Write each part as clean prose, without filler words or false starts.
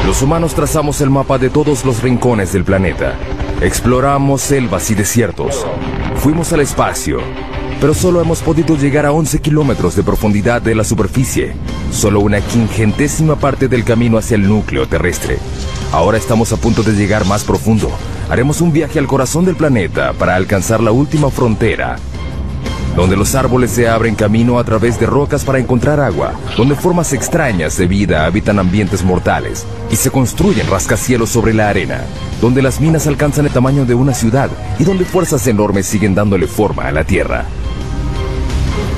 Los humanos trazamos el mapa de todos los rincones del planeta. Exploramos selvas y desiertos. Fuimos al espacio, pero solo hemos podido llegar a 11 kilómetros de profundidad de la superficie. Solo una quingentésima parte del camino hacia el núcleo terrestre. Ahora estamos a punto de llegar más profundo. Haremos un viaje al corazón del planeta para alcanzar la última frontera, donde los árboles se abren camino a través de rocas para encontrar agua, donde formas extrañas de vida habitan ambientes mortales y se construyen rascacielos sobre la arena, donde las minas alcanzan el tamaño de una ciudad y donde fuerzas enormes siguen dándole forma a la Tierra.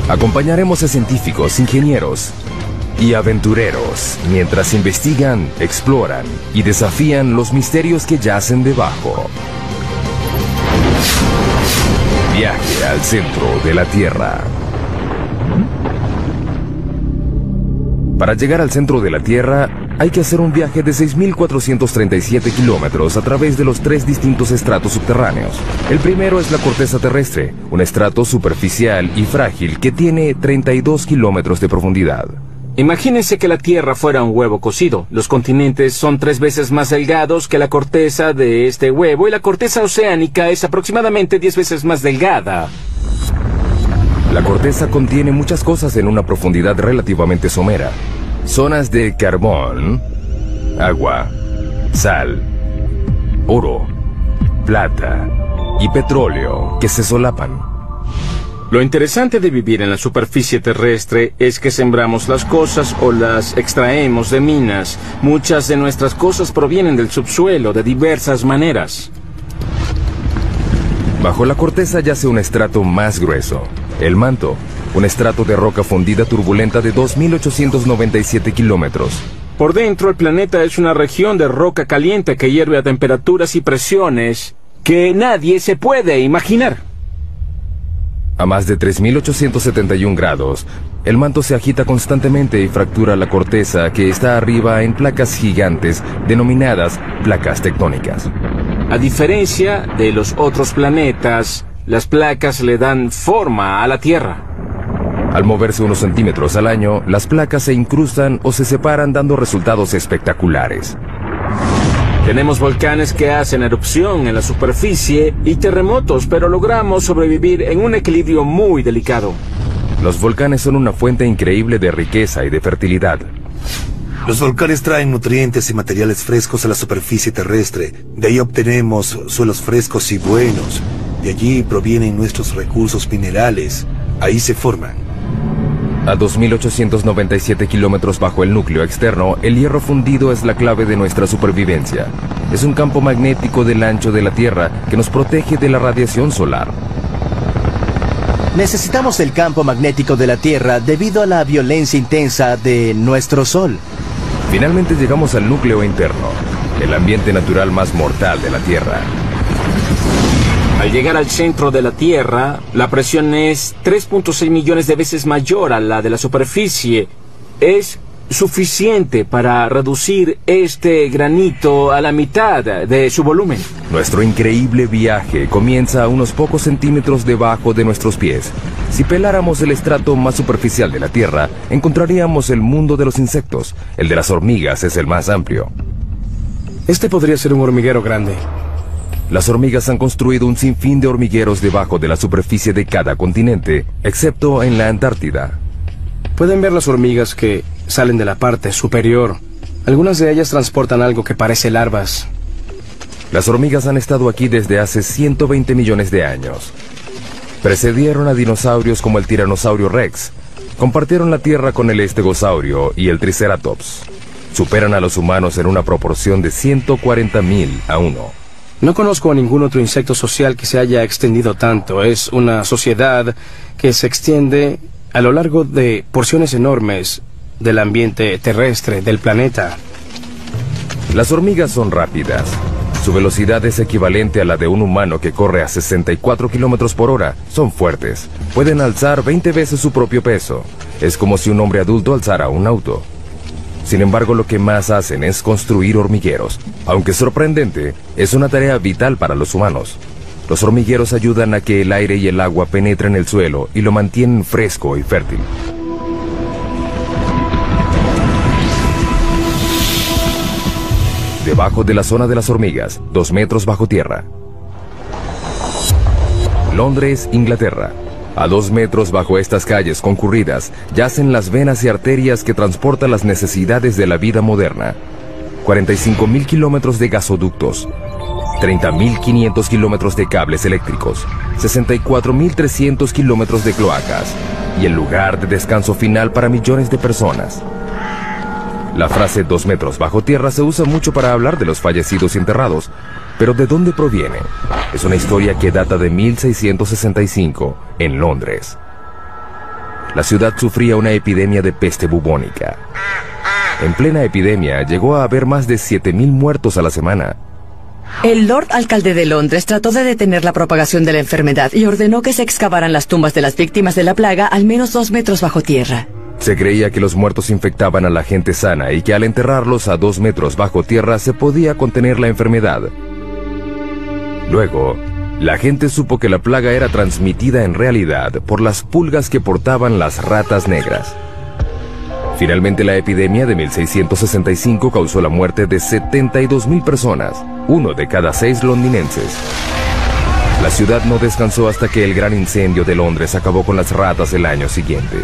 Acompañaremos a científicos, ingenieros y aventureros mientras investigan, exploran y desafían los misterios que yacen debajo. Viaje al centro de la Tierra. Para llegar al centro de la Tierra, hay que hacer un viaje de 6.437 kilómetros a través de los 3 distintos estratos subterráneos. El primero es la corteza terrestre, un estrato superficial y frágil que tiene 32 kilómetros de profundidad. Imagínense que la Tierra fuera un huevo cocido. Los continentes son 3 veces más delgados que la corteza de este huevo y la corteza oceánica es aproximadamente 10 veces más delgada. La corteza contiene muchas cosas en una profundidad relativamente somera. Zonas de carbón, agua, sal, oro, plata y petróleo que se solapan. Lo interesante de vivir en la superficie terrestre es que sembramos las cosas o las extraemos de minas. Muchas de nuestras cosas provienen del subsuelo de diversas maneras. Bajo la corteza yace un estrato más grueso, el manto, un estrato de roca fundida turbulenta de 2.897 kilómetros. Por dentro, el planeta es una región de roca caliente que hierve a temperaturas y presiones que nadie se puede imaginar. A más de 3.871 grados, el manto se agita constantemente y fractura la corteza que está arriba en placas gigantes denominadas placas tectónicas. A diferencia de los otros planetas, las placas le dan forma a la Tierra. Al moverse unos centímetros al año, las placas se incrustan o se separan dando resultados espectaculares. Tenemos volcanes que hacen erupción en la superficie y terremotos, pero logramos sobrevivir en un equilibrio muy delicado. Los volcanes son una fuente increíble de riqueza y de fertilidad. Los volcanes traen nutrientes y materiales frescos a la superficie terrestre. De ahí obtenemos suelos frescos y buenos. De allí provienen nuestros recursos minerales. Ahí se forman. A 2.897 kilómetros bajo el núcleo externo, el hierro fundido es la clave de nuestra supervivencia. Es un campo magnético del ancho de la Tierra que nos protege de la radiación solar. Necesitamos el campo magnético de la Tierra debido a la violencia intensa de nuestro Sol. Finalmente llegamos al núcleo interno, el ambiente natural más mortal de la Tierra. Al llegar al centro de la Tierra, la presión es 3.6 millones de veces mayor a la de la superficie. Es suficiente para reducir este granito a la mitad de su volumen. Nuestro increíble viaje comienza a unos pocos centímetros debajo de nuestros pies. Si peláramos el estrato más superficial de la Tierra, encontraríamos el mundo de los insectos. El de las hormigas es el más amplio. Este podría ser un hormiguero grande. Las hormigas han construido un sinfín de hormigueros debajo de la superficie de cada continente, excepto en la Antártida. Pueden ver las hormigas que salen de la parte superior. Algunas de ellas transportan algo que parece larvas. Las hormigas han estado aquí desde hace 120 millones de años. Precedieron a dinosaurios como el Tiranosaurio Rex. Compartieron la Tierra con el Estegosaurio y el Triceratops. Superan a los humanos en una proporción de 140.000 a 1. No conozco a ningún otro insecto social que se haya extendido tanto. Es una sociedad que se extiende a lo largo de porciones enormes del ambiente terrestre del planeta. Las hormigas son rápidas. Su velocidad es equivalente a la de un humano que corre a 64 kilómetros por hora. Son fuertes. Pueden alzar 20 veces su propio peso. Es como si un hombre adulto alzara un auto. Sin embargo, lo que más hacen es construir hormigueros. Aunque sorprendente, es una tarea vital para los humanos. Los hormigueros ayudan a que el aire y el agua penetren el suelo y lo mantienen fresco y fértil. debajo de la zona de las hormigas, 2 metros bajo tierra. Londres, Inglaterra. A 2 metros bajo estas calles concurridas yacen las venas y arterias que transportan las necesidades de la vida moderna. 45.000 kilómetros de gasoductos, 30.500 kilómetros de cables eléctricos, 64.300 kilómetros de cloacas y el lugar de descanso final para millones de personas. La frase 2 metros bajo tierra se usa mucho para hablar de los fallecidos y enterrados, pero ¿de dónde proviene? Es una historia que data de 1665 en Londres. La ciudad sufría una epidemia de peste bubónica. En plena epidemia llegó a haber más de 7.000 muertos a la semana. El Lord Alcalde de Londres trató de detener la propagación de la enfermedad y ordenó que se excavaran las tumbas de las víctimas de la plaga al menos 2 metros bajo tierra. Se creía que los muertos infectaban a la gente sana y que al enterrarlos a 2 metros bajo tierra se podía contener la enfermedad. Luego, la gente supo que la plaga era transmitida en realidad por las pulgas que portaban las ratas negras. Finalmente, la epidemia de 1665 causó la muerte de 72.000 personas, 1 de cada 6 londinenses. La ciudad no descansó hasta que el gran incendio de Londres acabó con las ratas el año siguiente.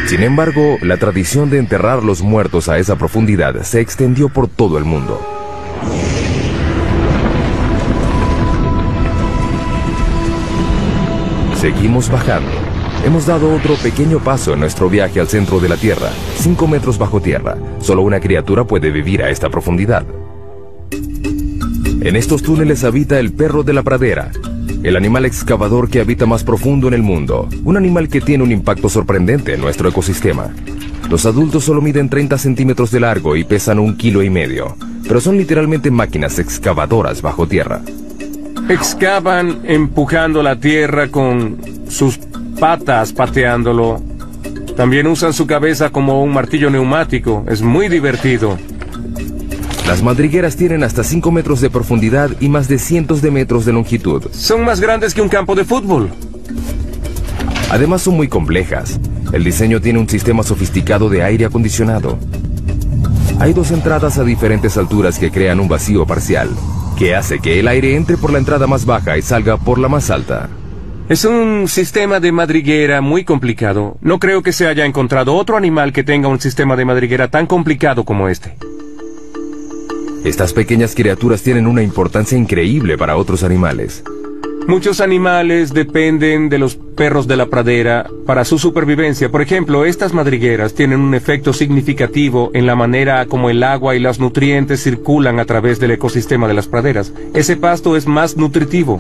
Sin embargo, la tradición de enterrar los muertos a esa profundidad se extendió por todo el mundo. Seguimos bajando. Hemos dado otro pequeño paso en nuestro viaje al centro de la Tierra, 5 metros bajo tierra. Solo una criatura puede vivir a esta profundidad. En estos túneles habita el perro de la pradera, el animal excavador que habita más profundo en el mundo, un animal que tiene un impacto sorprendente en nuestro ecosistema. Los adultos solo miden 30 centímetros de largo y pesan 1,5 kilos, pero son literalmente máquinas excavadoras bajo tierra. Excavan empujando la tierra con sus patas, pateándolo. También usan su cabeza como un martillo neumático. Es muy divertido. Las madrigueras tienen hasta 5 metros de profundidad y más de cientos de metros de longitud. Son más grandes que un campo de fútbol. Además son muy complejas. El diseño tiene un sistema sofisticado de aire acondicionado. Hay 2 entradas a diferentes alturas que crean un vacío parcial, que hace que el aire entre por la entrada más baja y salga por la más alta. Es un sistema de madriguera muy complicado. No creo que se haya encontrado otro animal que tenga un sistema de madriguera tan complicado como este. Estas pequeñas criaturas tienen una importancia increíble para otros animales. Muchos animales dependen de los perros de la pradera para su supervivencia. Por ejemplo, estas madrigueras tienen un efecto significativo en la manera como el agua y los nutrientes circulan a través del ecosistema de las praderas. Ese pasto es más nutritivo.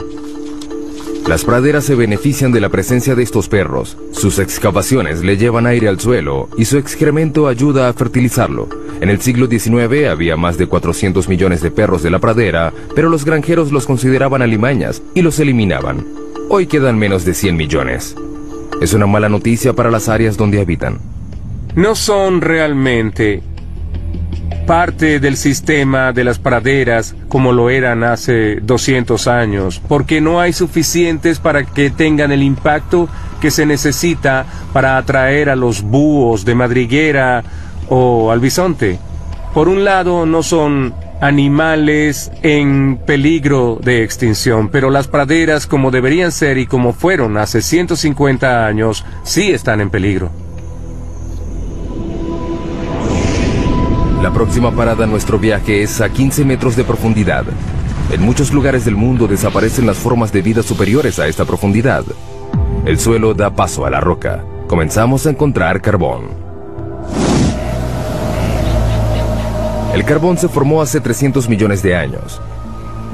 Las praderas se benefician de la presencia de estos perros. Sus excavaciones le llevan aire al suelo y su excremento ayuda a fertilizarlo. En el siglo XIX había más de 400 millones de perros de la pradera, pero los granjeros los consideraban alimañas y los eliminaban. Hoy quedan menos de 100 millones. Es una mala noticia para las áreas donde habitan. No son realmente parte del sistema de las praderas como lo eran hace 200 años, porque no hay suficientes para que tengan el impacto que se necesita para atraer a los búhos de madriguera o al bisonte. Por un lado, no son animales en peligro de extinción, pero las praderas, como deberían ser y como fueron hace 150 años, sí están en peligro. La próxima parada en nuestro viaje es a 15 metros de profundidad. En muchos lugares del mundo desaparecen las formas de vida superiores a esta profundidad. El suelo da paso a la roca. Comenzamos a encontrar carbón. El carbón se formó hace 300 millones de años.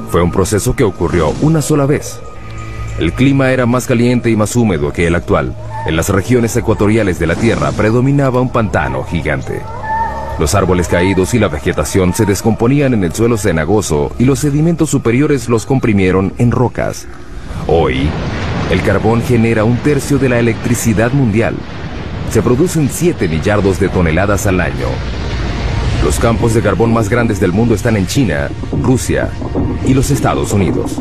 Fue un proceso que ocurrió una sola vez. El clima era más caliente y más húmedo que el actual. En las regiones ecuatoriales de la Tierra predominaba un pantano gigante. Los árboles caídos y la vegetación se descomponían en el suelo cenagoso y los sedimentos superiores los comprimieron en rocas. Hoy, el carbón genera 1/3 de la electricidad mundial. Se producen 7 millardos de toneladas al año. Los campos de carbón más grandes del mundo están en China, Rusia y los Estados Unidos.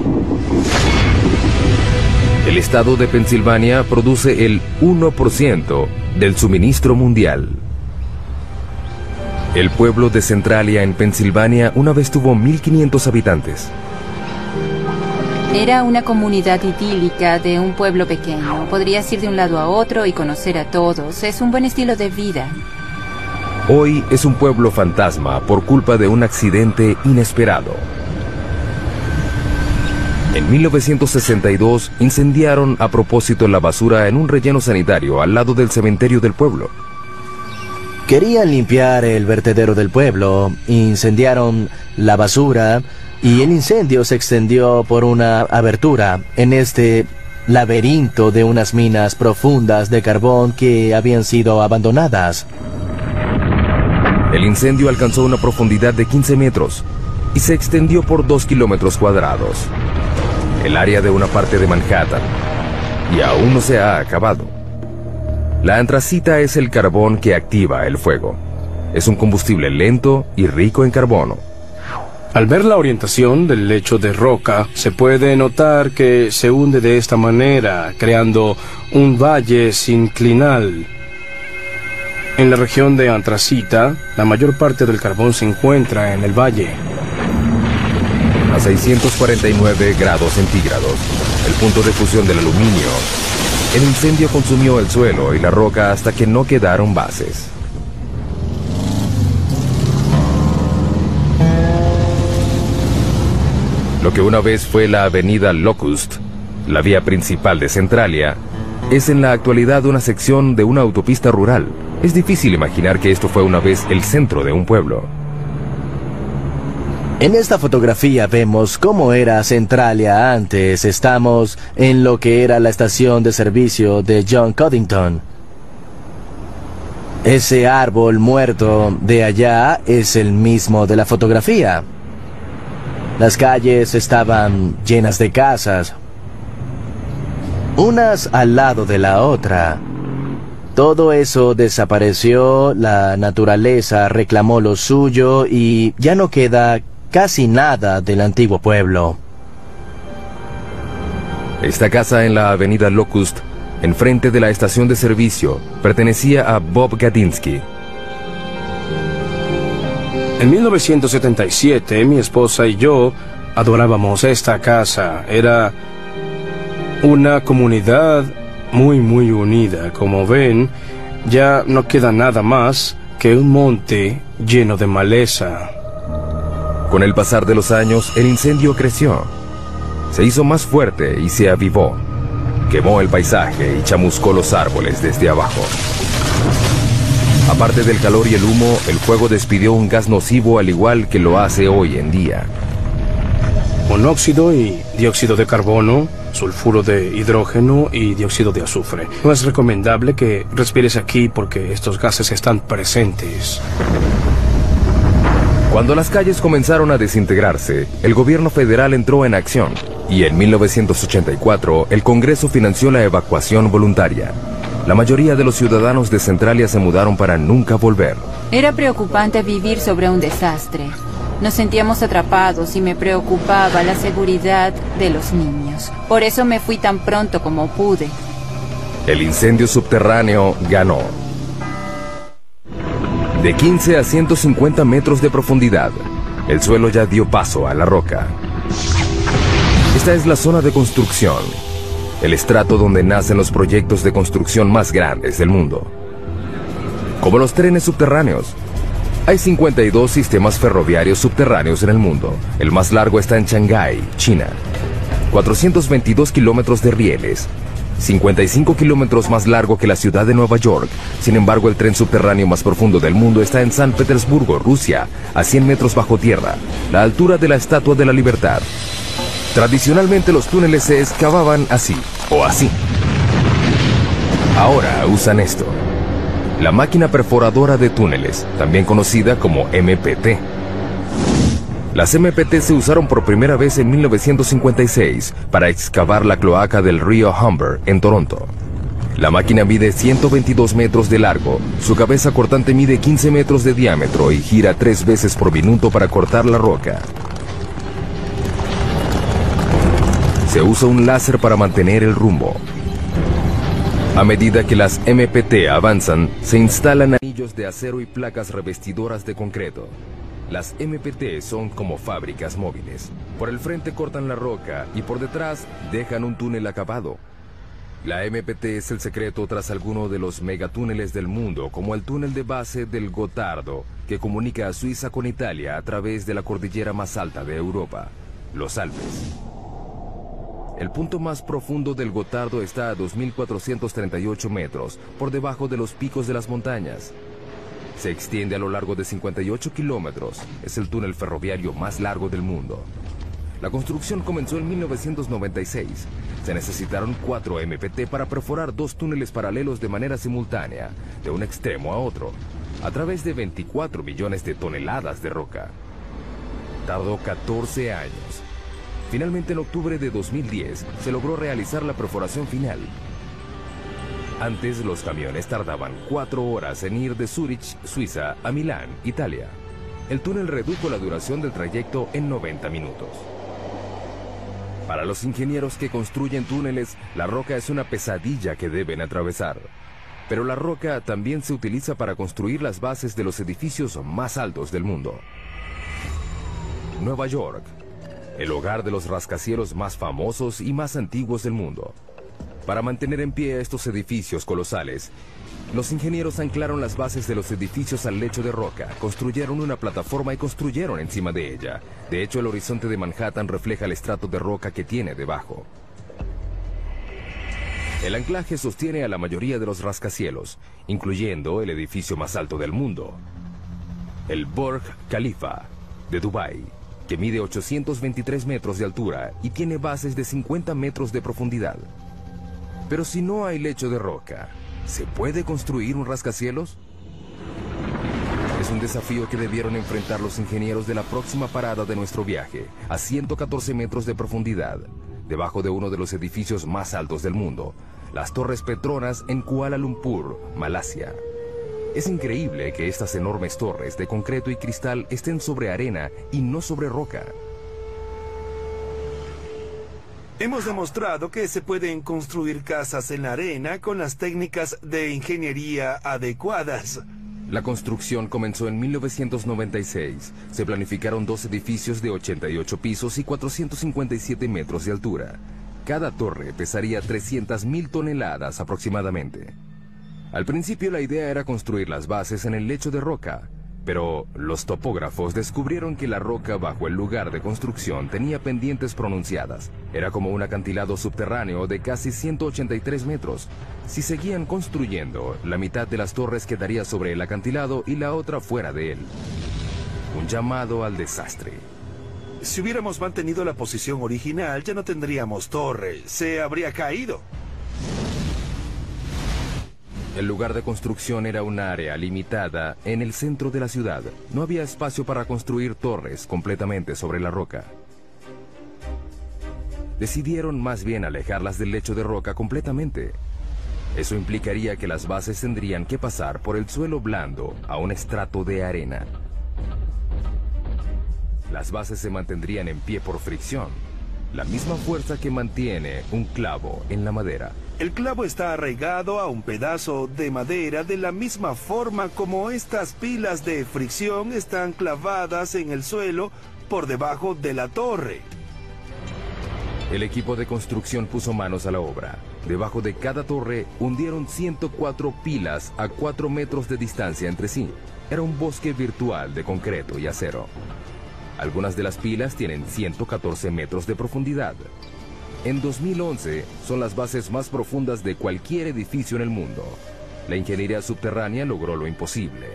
El estado de Pensilvania produce el 1% del suministro mundial. El pueblo de Centralia, en Pensilvania, una vez tuvo 1.500 habitantes. Era una comunidad idílica de un pueblo pequeño. Podrías ir de un lado a otro y conocer a todos. Es un buen estilo de vida. Hoy es un pueblo fantasma por culpa de un accidente inesperado. En 1962 incendiaron a propósito la basura en un relleno sanitario al lado del cementerio del pueblo. Querían limpiar el vertedero del pueblo, incendiaron la basura y el incendio se extendió por una abertura en este laberinto de unas minas profundas de carbón que habían sido abandonadas. El incendio alcanzó una profundidad de 15 metros y se extendió por 2 kilómetros cuadrados. El área de una parte de Manhattan, y aún no se ha acabado. La antracita es el carbón que activa el fuego. Es un combustible lento y rico en carbono. Al ver la orientación del lecho de roca, se puede notar que se hunde de esta manera, creando un valle sinclinal. En la región de antracita, la mayor parte del carbón se encuentra en el valle. A 649 grados centígrados, el punto de fusión del aluminio, el incendio consumió el suelo y la roca hasta que no quedaron bases. Lo que una vez fue la avenida Locust, la vía principal de Centralia, es en la actualidad una sección de una autopista rural. Es difícil imaginar que esto fue una vez el centro de un pueblo. En esta fotografía vemos cómo era Centralia antes. Estamos en lo que era la estación de servicio de John Codington. Ese árbol muerto de allá es el mismo de la fotografía. Las calles estaban llenas de casas, unas al lado de la otra. Todo eso desapareció, la naturaleza reclamó lo suyo y ya no queda casi nada del antiguo pueblo. Esta casa en la avenida Locust, enfrente de la estación de servicio, pertenecía a Bob Gadinsky. En 1977, mi esposa y yo adorábamos esta casa. Era una comunidad muy unida. Como ven, ya no queda nada más que un monte lleno de maleza. Con el pasar de los años, el incendio creció. Se hizo más fuerte y se avivó. Quemó el paisaje y chamuscó los árboles desde abajo. Aparte del calor y el humo, el fuego despidió un gas nocivo al igual que lo hace hoy en día. Monóxido y dióxido de carbono, sulfuro de hidrógeno y dióxido de azufre. No es recomendable que respires aquí porque estos gases están presentes. Cuando las calles comenzaron a desintegrarse, el gobierno federal entró en acción y en 1984 el Congreso financió la evacuación voluntaria. La mayoría de los ciudadanos de Centralia se mudaron para nunca volver. Era preocupante vivir sobre un desastre. Nos sentíamos atrapados y me preocupaba la seguridad de los niños. Por eso me fui tan pronto como pude. El incendio subterráneo ganó. De 15 a 150 metros de profundidad, el suelo ya dio paso a la roca. Esta es la zona de construcción, el estrato donde nacen los proyectos de construcción más grandes del mundo. Como los trenes subterráneos, hay 52 sistemas ferroviarios subterráneos en el mundo. El más largo está en Shanghái, China. 422 kilómetros de rieles, 55 kilómetros más largo que la ciudad de Nueva York. Sin embargo, el tren subterráneo más profundo del mundo está en San Petersburgo, Rusia, a 100 metros bajo tierra, la altura de la Estatua de la Libertad. Tradicionalmente los túneles se excavaban así, o así. Ahora usan esto. La máquina perforadora de túneles, también conocida como MPT. Las MPT se usaron por primera vez en 1956 para excavar la cloaca del río Humber en Toronto. La máquina mide 122 metros de largo, su cabeza cortante mide 15 metros de diámetro y gira 3 veces por minuto para cortar la roca. Se usa un láser para mantener el rumbo. A medida que las MPT avanzan, se instalan anillos de acero y placas revestidoras de concreto. Las MPT son como fábricas móviles. Por el frente cortan la roca y por detrás dejan un túnel acabado. La MPT es el secreto tras alguno de los megatúneles del mundo, como el túnel de base del Gotardo, que comunica a Suiza con Italia a través de la cordillera más alta de Europa, los Alpes. El punto más profundo del Gotardo está a 2.438 metros, por debajo de los picos de las montañas. Se extiende a lo largo de 58 kilómetros. Es el túnel ferroviario más largo del mundo. La construcción comenzó en 1996. Se necesitaron 4 MPT para perforar 2 túneles paralelos de manera simultánea, de un extremo a otro, a través de 24 millones de toneladas de roca. Tardó 14 años. Finalmente, en octubre de 2010, se logró realizar la perforación final. Antes, los camiones tardaban 4 horas en ir de Zúrich, Suiza, a Milán, Italia. El túnel redujo la duración del trayecto en 90 minutos. Para los ingenieros que construyen túneles, la roca es una pesadilla que deben atravesar. Pero la roca también se utiliza para construir las bases de los edificios más altos del mundo. Nueva York, el hogar de los rascacielos más famosos y más antiguos del mundo. Para mantener en pie estos edificios colosales, los ingenieros anclaron las bases de los edificios al lecho de roca, construyeron una plataforma y construyeron encima de ella. De hecho, el horizonte de Manhattan refleja el estrato de roca que tiene debajo. El anclaje sostiene a la mayoría de los rascacielos, incluyendo el edificio más alto del mundo, el Burj Khalifa de Dubái, que mide 823 metros de altura y tiene bases de 50 metros de profundidad. Pero si no hay lecho de roca, ¿se puede construir un rascacielos? Es un desafío que debieron enfrentar los ingenieros de la próxima parada de nuestro viaje, a 114 metros de profundidad, debajo de uno de los edificios más altos del mundo, las Torres Petronas en Kuala Lumpur, Malasia. Es increíble que estas enormes torres de concreto y cristal estén sobre arena y no sobre roca. Hemos demostrado que se pueden construir casas en la arena con las técnicas de ingeniería adecuadas. La construcción comenzó en 1996. Se planificaron 2 edificios de 88 pisos y 457 metros de altura. Cada torre pesaría 300.000 toneladas aproximadamente. Al principio la idea era construir las bases en el lecho de roca, pero los topógrafos descubrieron que la roca bajo el lugar de construcción tenía pendientes pronunciadas. Era como un acantilado subterráneo de casi 183 metros. Si seguían construyendo, la mitad de las torres quedaría sobre el acantilado y la otra fuera de él. Un llamado al desastre. Si hubiéramos mantenido la posición original, ya no tendríamos torre. Se habría caído. El lugar de construcción era un área limitada en el centro de la ciudad. No había espacio para construir torres completamente sobre la roca. Decidieron más bien alejarlas del lecho de roca completamente. Eso implicaría que las bases tendrían que pasar por el suelo blando a un estrato de arena. Las bases se mantendrían en pie por fricción, la misma fuerza que mantiene un clavo en la madera. El clavo está arraigado a un pedazo de madera de la misma forma como estas pilas de fricción están clavadas en el suelo por debajo de la torre. El equipo de construcción puso manos a la obra. Debajo de cada torre hundieron 104 pilas a 4 metros de distancia entre sí. Era un bosque virtual de concreto y acero. Algunas de las pilas tienen 114 metros de profundidad. En 2011 son las bases más profundas de cualquier edificio en el mundo. La ingeniería subterránea logró lo imposible.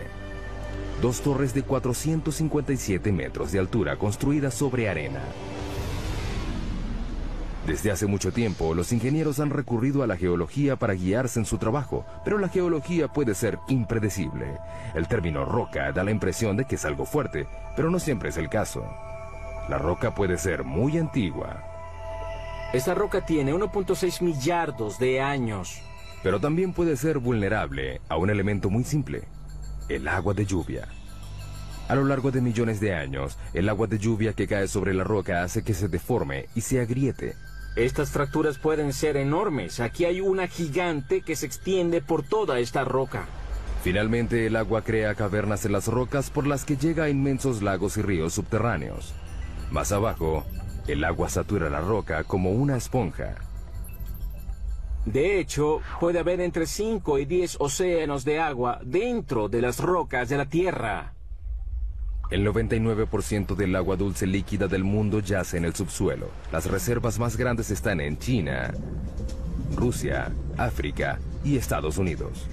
2 torres de 457 metros de altura construidas sobre arena. Desde hace mucho tiempo, los ingenieros han recurrido a la geología para guiarse en su trabajo, pero la geología puede ser impredecible. El término roca da la impresión de que es algo fuerte, pero no siempre es el caso. La roca puede ser muy antigua. Esta roca tiene 1.6 millardos de años. Pero también puede ser vulnerable a un elemento muy simple: el agua de lluvia. A lo largo de millones de años, el agua de lluvia que cae sobre la roca hace que se deforme y se agriete. Estas fracturas pueden ser enormes. Aquí hay una gigante que se extiende por toda esta roca. Finalmente, el agua crea cavernas en las rocas por las que llega a inmensos lagos y ríos subterráneos. Más abajo, el agua satura la roca como una esponja. De hecho, puede haber entre 5 y 10 océanos de agua dentro de las rocas de la Tierra. El 99% del agua dulce líquida del mundo yace en el subsuelo. Las reservas más grandes están en China, Rusia, África y Estados Unidos.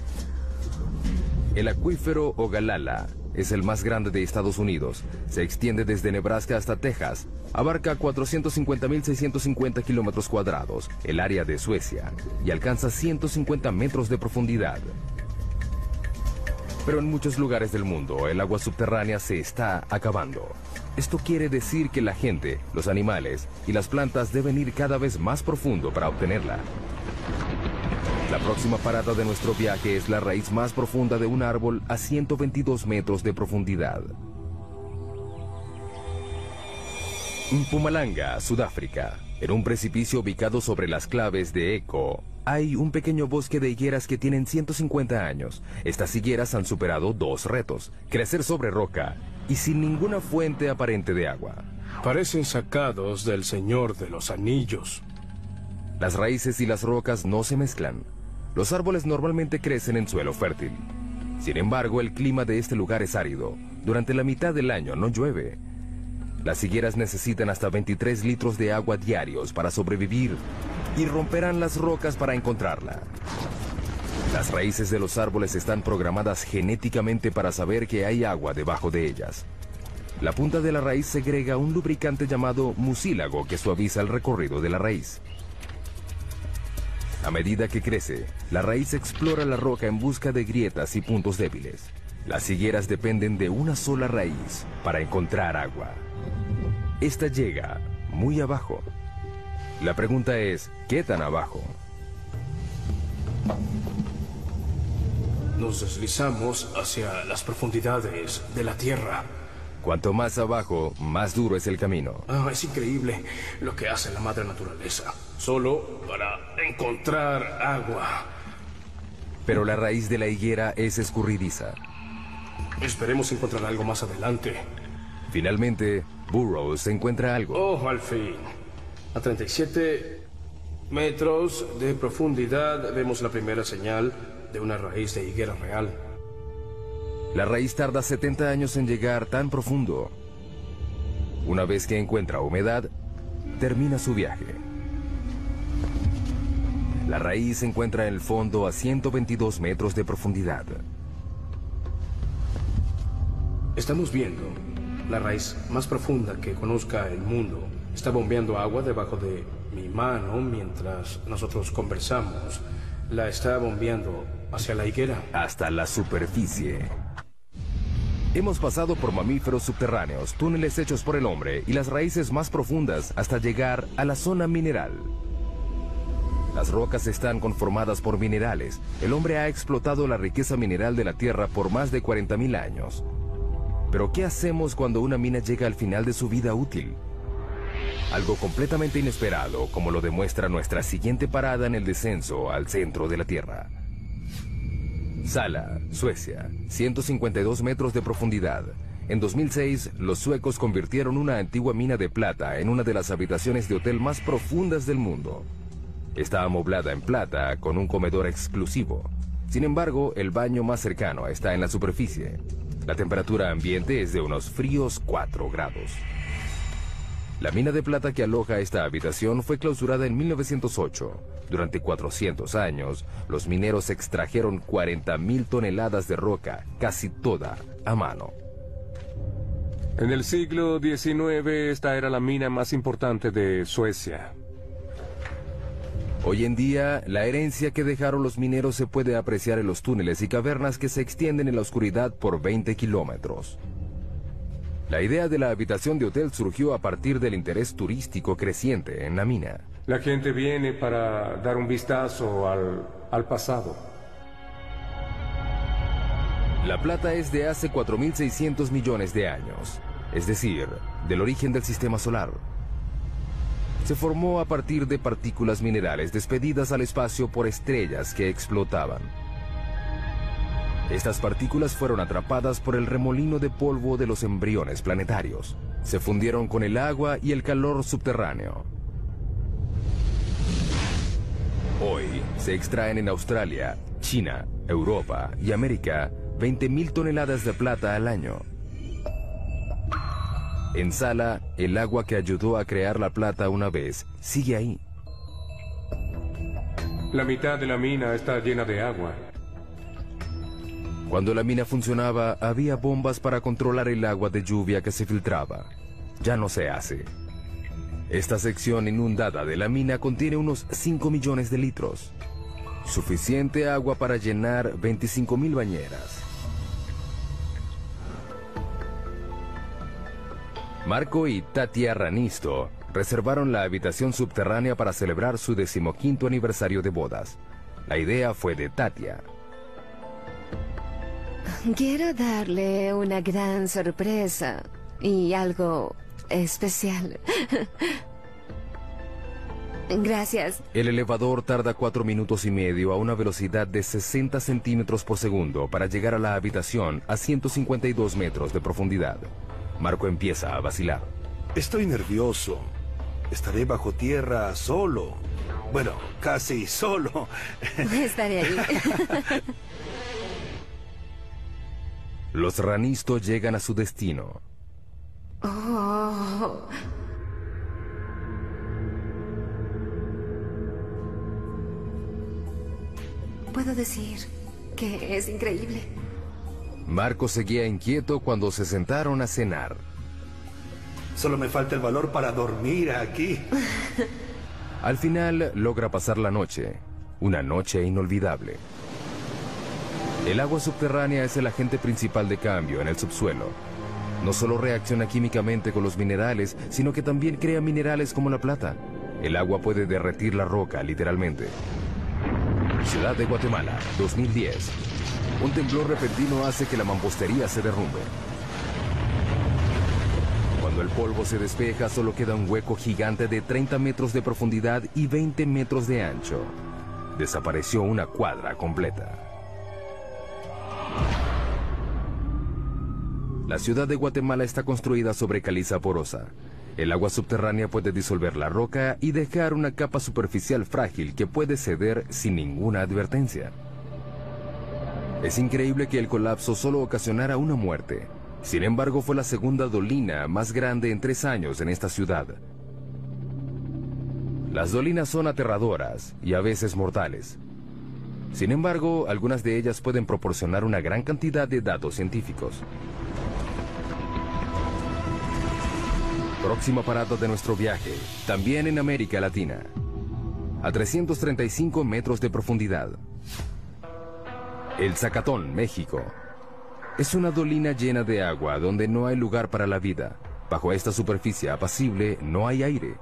El acuífero Ogallala es el más grande de Estados Unidos. Se extiende desde Nebraska hasta Texas. Abarca 450.650 kilómetros cuadrados, el área de Suecia, y alcanza 150 metros de profundidad. Pero en muchos lugares del mundo, el agua subterránea se está acabando. Esto quiere decir que la gente, los animales y las plantas deben ir cada vez más profundo para obtenerla. La próxima parada de nuestro viaje es la raíz más profunda de un árbol a 122 metros de profundidad. Mpumalanga, Sudáfrica. En un precipicio ubicado sobre las claves de Eco, hay un pequeño bosque de higueras que tienen 150 años. Estas higueras han superado 2 retos: crecer sobre roca y sin ninguna fuente aparente de agua. Parecen sacados del Señor de los Anillos. Las raíces y las rocas no se mezclan. Los árboles normalmente crecen en suelo fértil. Sin embargo, el clima de este lugar es árido. Durante la mitad del año no llueve. Las higueras necesitan hasta 23 litros de agua diarios para sobrevivir y romperán las rocas para encontrarla. Las raíces de los árboles están programadas genéticamente para saber que hay agua debajo de ellas. La punta de la raíz segrega un lubricante llamado mucílago que suaviza el recorrido de la raíz. A medida que crece, la raíz explora la roca en busca de grietas y puntos débiles. Las higueras dependen de una sola raíz para encontrar agua. Esta llega muy abajo. La pregunta es, ¿qué tan abajo? Nos deslizamos hacia las profundidades de la Tierra. Cuanto más abajo, más duro es el camino. Es increíble lo que hace la madre naturaleza, solo para encontrar agua. Pero la raíz de la higuera es escurridiza. Esperemos encontrar algo más adelante. Finalmente, Burroughs encuentra algo. ¡Oh, al fin! A 37 metros de profundidad vemos la primera señal de una raíz de higuera real. La raíz tarda 70 años en llegar tan profundo. Una vez que encuentra humedad, termina su viaje. La raíz se encuentra en el fondo a 122 metros de profundidad. Estamos viendo la raíz más profunda que conozca el mundo. Está bombeando agua debajo de mi mano mientras nosotros conversamos. La está bombeando hacia la higuera. Hasta la superficie. Hemos pasado por mamíferos subterráneos, túneles hechos por el hombre y las raíces más profundas hasta llegar a la zona mineral. Las rocas están conformadas por minerales. El hombre ha explotado la riqueza mineral de la Tierra por más de 40.000 años. Pero ¿qué hacemos cuando una mina llega al final de su vida útil? Algo completamente inesperado, como lo demuestra nuestra siguiente parada en el descenso al centro de la Tierra. Sala, Suecia, 152 metros de profundidad. En 2006, los suecos convirtieron una antigua mina de plata en una de las habitaciones de hotel más profundas del mundo. Está amoblada en plata con un comedor exclusivo. Sin embargo, el baño más cercano está en la superficie. La temperatura ambiente es de unos fríos 4 grados. La mina de plata que aloja esta habitación fue clausurada en 1908. Durante 400 años, los mineros extrajeron 40.000 toneladas de roca, casi toda a mano. En el siglo XIX, esta era la mina más importante de Suecia. Hoy en día, la herencia que dejaron los mineros se puede apreciar en los túneles y cavernas que se extienden en la oscuridad por 20 kilómetros. La idea de la habitación de hotel surgió a partir del interés turístico creciente en la mina. La gente viene para dar un vistazo al pasado. La plata es de hace 4.600 millones de años, es decir, del origen del sistema solar. se formó a partir de partículas minerales despedidas al espacio por estrellas que explotaban. Estas partículas fueron atrapadas por el remolino de polvo de los embriones planetarios. Se fundieron con el agua y el calor subterráneo. Hoy se extraen en Australia, China, Europa y América 20.000 toneladas de plata al año. En Sala, el agua que ayudó a crear la plata una vez sigue ahí. La mitad de la mina está llena de agua. Cuando la mina funcionaba, había bombas para controlar el agua de lluvia que se filtraba. Ya no se hace. Esta sección inundada de la mina contiene unos 5 millones de litros. Suficiente agua para llenar 25.000 bañeras. Marco y Tatia Ranisto reservaron la habitación subterránea para celebrar su 15º aniversario de bodas. La idea fue de Tatia. Quiero darle una gran sorpresa y algo especial. Gracias. El elevador tarda 4 minutos y medio a una velocidad de 60 centímetros por segundo para llegar a la habitación a 152 metros de profundidad. Marco empieza a vacilar. Estoy nervioso. Estaré bajo tierra solo. Bueno, casi solo. Estaré ahí. Los Ranisto llegan a su destino. Oh. Puedo decir que es increíble. Marco seguía inquieto cuando se sentaron a cenar. Solo me falta el valor para dormir aquí. Al final logra pasar la noche. Una noche inolvidable. El agua subterránea es el agente principal de cambio en el subsuelo. No solo reacciona químicamente con los minerales, sino que también crea minerales como la plata. El agua puede derretir la roca, literalmente. Ciudad de Guatemala, 2010. Un temblor repentino hace que la mampostería se derrumbe. Cuando el polvo se despeja, solo queda un hueco gigante de 30 metros de profundidad y 20 metros de ancho. Desapareció una cuadra completa. La ciudad de Guatemala está construida sobre caliza porosa. El agua subterránea puede disolver la roca y dejar una capa superficial frágil que puede ceder sin ninguna advertencia. Es increíble que el colapso solo ocasionara una muerte. Sin embargo, fue la segunda dolina más grande en 3 años en esta ciudad. Las dolinas son aterradoras y a veces mortales. Sin embargo, algunas de ellas pueden proporcionar una gran cantidad de datos científicos. Próxima parada de nuestro viaje, también en América Latina. A 335 metros de profundidad. El Zacatón, México. Es una dolina llena de agua donde no hay lugar para la vida. Bajo esta superficie apacible no hay aire.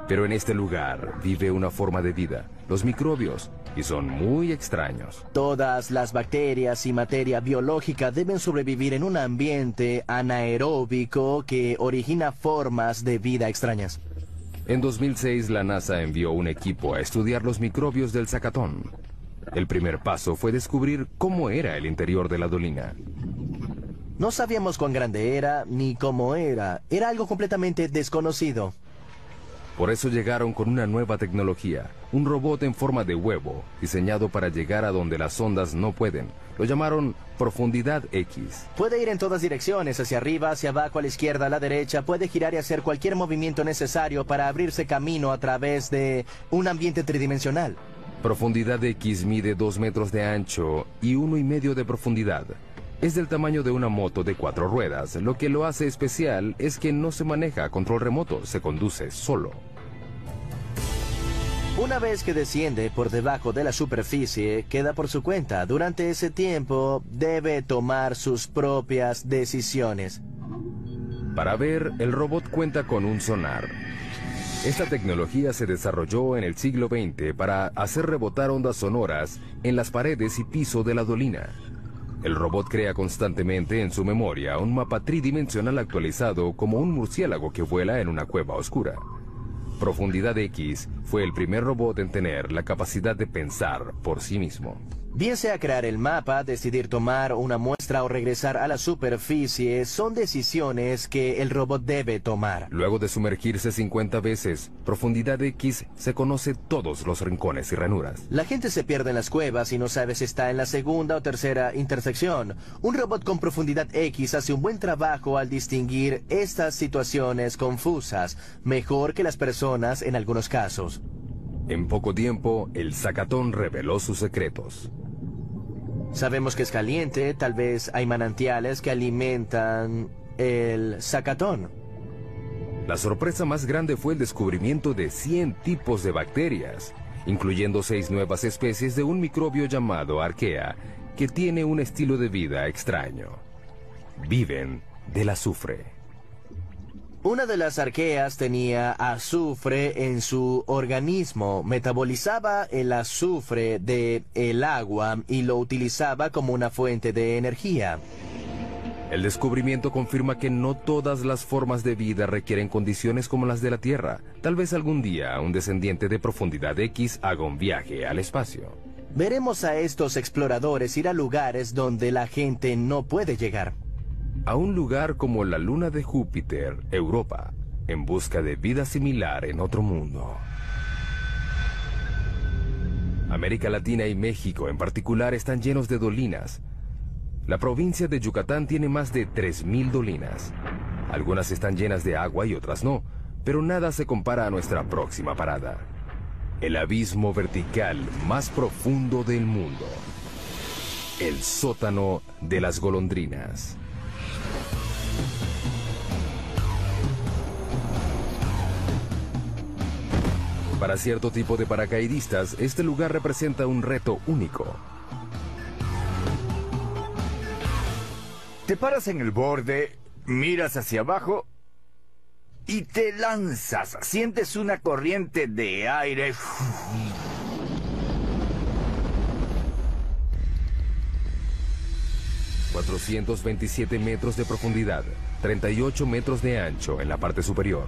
Pero en este lugar vive una forma de vida, los microbios, y son muy extraños. Todas las bacterias y materia biológica deben sobrevivir en un ambiente anaeróbico que origina formas de vida extrañas. En 2006, la NASA envió un equipo a estudiar los microbios del Zacatón. El primer paso fue descubrir cómo era el interior de la dolina. No sabíamos cuán grande era, ni cómo era. Era algo completamente desconocido. Por eso llegaron con una nueva tecnología, un robot en forma de huevo, diseñado para llegar a donde las ondas no pueden. Lo llamaron Profundidad X. Puede ir en todas direcciones, hacia arriba, hacia abajo, a la izquierda, a la derecha. Puede girar y hacer cualquier movimiento necesario para abrirse camino a través de un ambiente tridimensional. Profundidad X mide 2 metros de ancho y 1,5 de profundidad. Es del tamaño de una moto de 4 ruedas. Lo que lo hace especial es que no se maneja a control remoto, se conduce solo. Una vez que desciende por debajo de la superficie, queda por su cuenta. Durante ese tiempo, debe tomar sus propias decisiones. Para ver, el robot cuenta con un sonar. Esta tecnología se desarrolló en el siglo XX para hacer rebotar ondas sonoras en las paredes y piso de la dolina. El robot crea constantemente en su memoria un mapa tridimensional actualizado como un murciélago que vuela en una cueva oscura. Profundidad X fue el primer robot en tener la capacidad de pensar por sí mismo. Bien sea crear el mapa, decidir tomar una muestra o regresar a la superficie, son decisiones que el robot debe tomar. Luego de sumergirse 50 veces, Profundidad X se conoce todos los rincones y ranuras. La gente se pierde en las cuevas y no sabe si está en la segunda o tercera intersección. Un robot con Profundidad X hace un buen trabajo al distinguir estas situaciones confusas, mejor que las personas en algunos casos. En poco tiempo, el Zacatón reveló sus secretos. Sabemos que es caliente, tal vez hay manantiales que alimentan el Zacatón. La sorpresa más grande fue el descubrimiento de 100 tipos de bacterias, incluyendo 6 nuevas especies de un microbio llamado Archaea, que tiene un estilo de vida extraño. Viven del azufre. Una de las arqueas tenía azufre en su organismo, metabolizaba el azufre del agua y lo utilizaba como una fuente de energía. El descubrimiento confirma que no todas las formas de vida requieren condiciones como las de la Tierra. Tal vez algún día un descendiente de Profundidad X haga un viaje al espacio. Veremos a estos exploradores ir a lugares donde la gente no puede llegar. A un lugar como la luna de Júpiter, Europa, en busca de vida similar en otro mundo. América Latina y México en particular están llenos de dolinas. La provincia de Yucatán tiene más de 3.000 dolinas. Algunas están llenas de agua y otras no, pero nada se compara a nuestra próxima parada. El abismo vertical más profundo del mundo. El sótano de las golondrinas. Para cierto tipo de paracaidistas, este lugar representa un reto único. Te paras en el borde, miras hacia abajo y te lanzas. Sientes una corriente de aire. 427 metros de profundidad, 38 metros de ancho en la parte superior.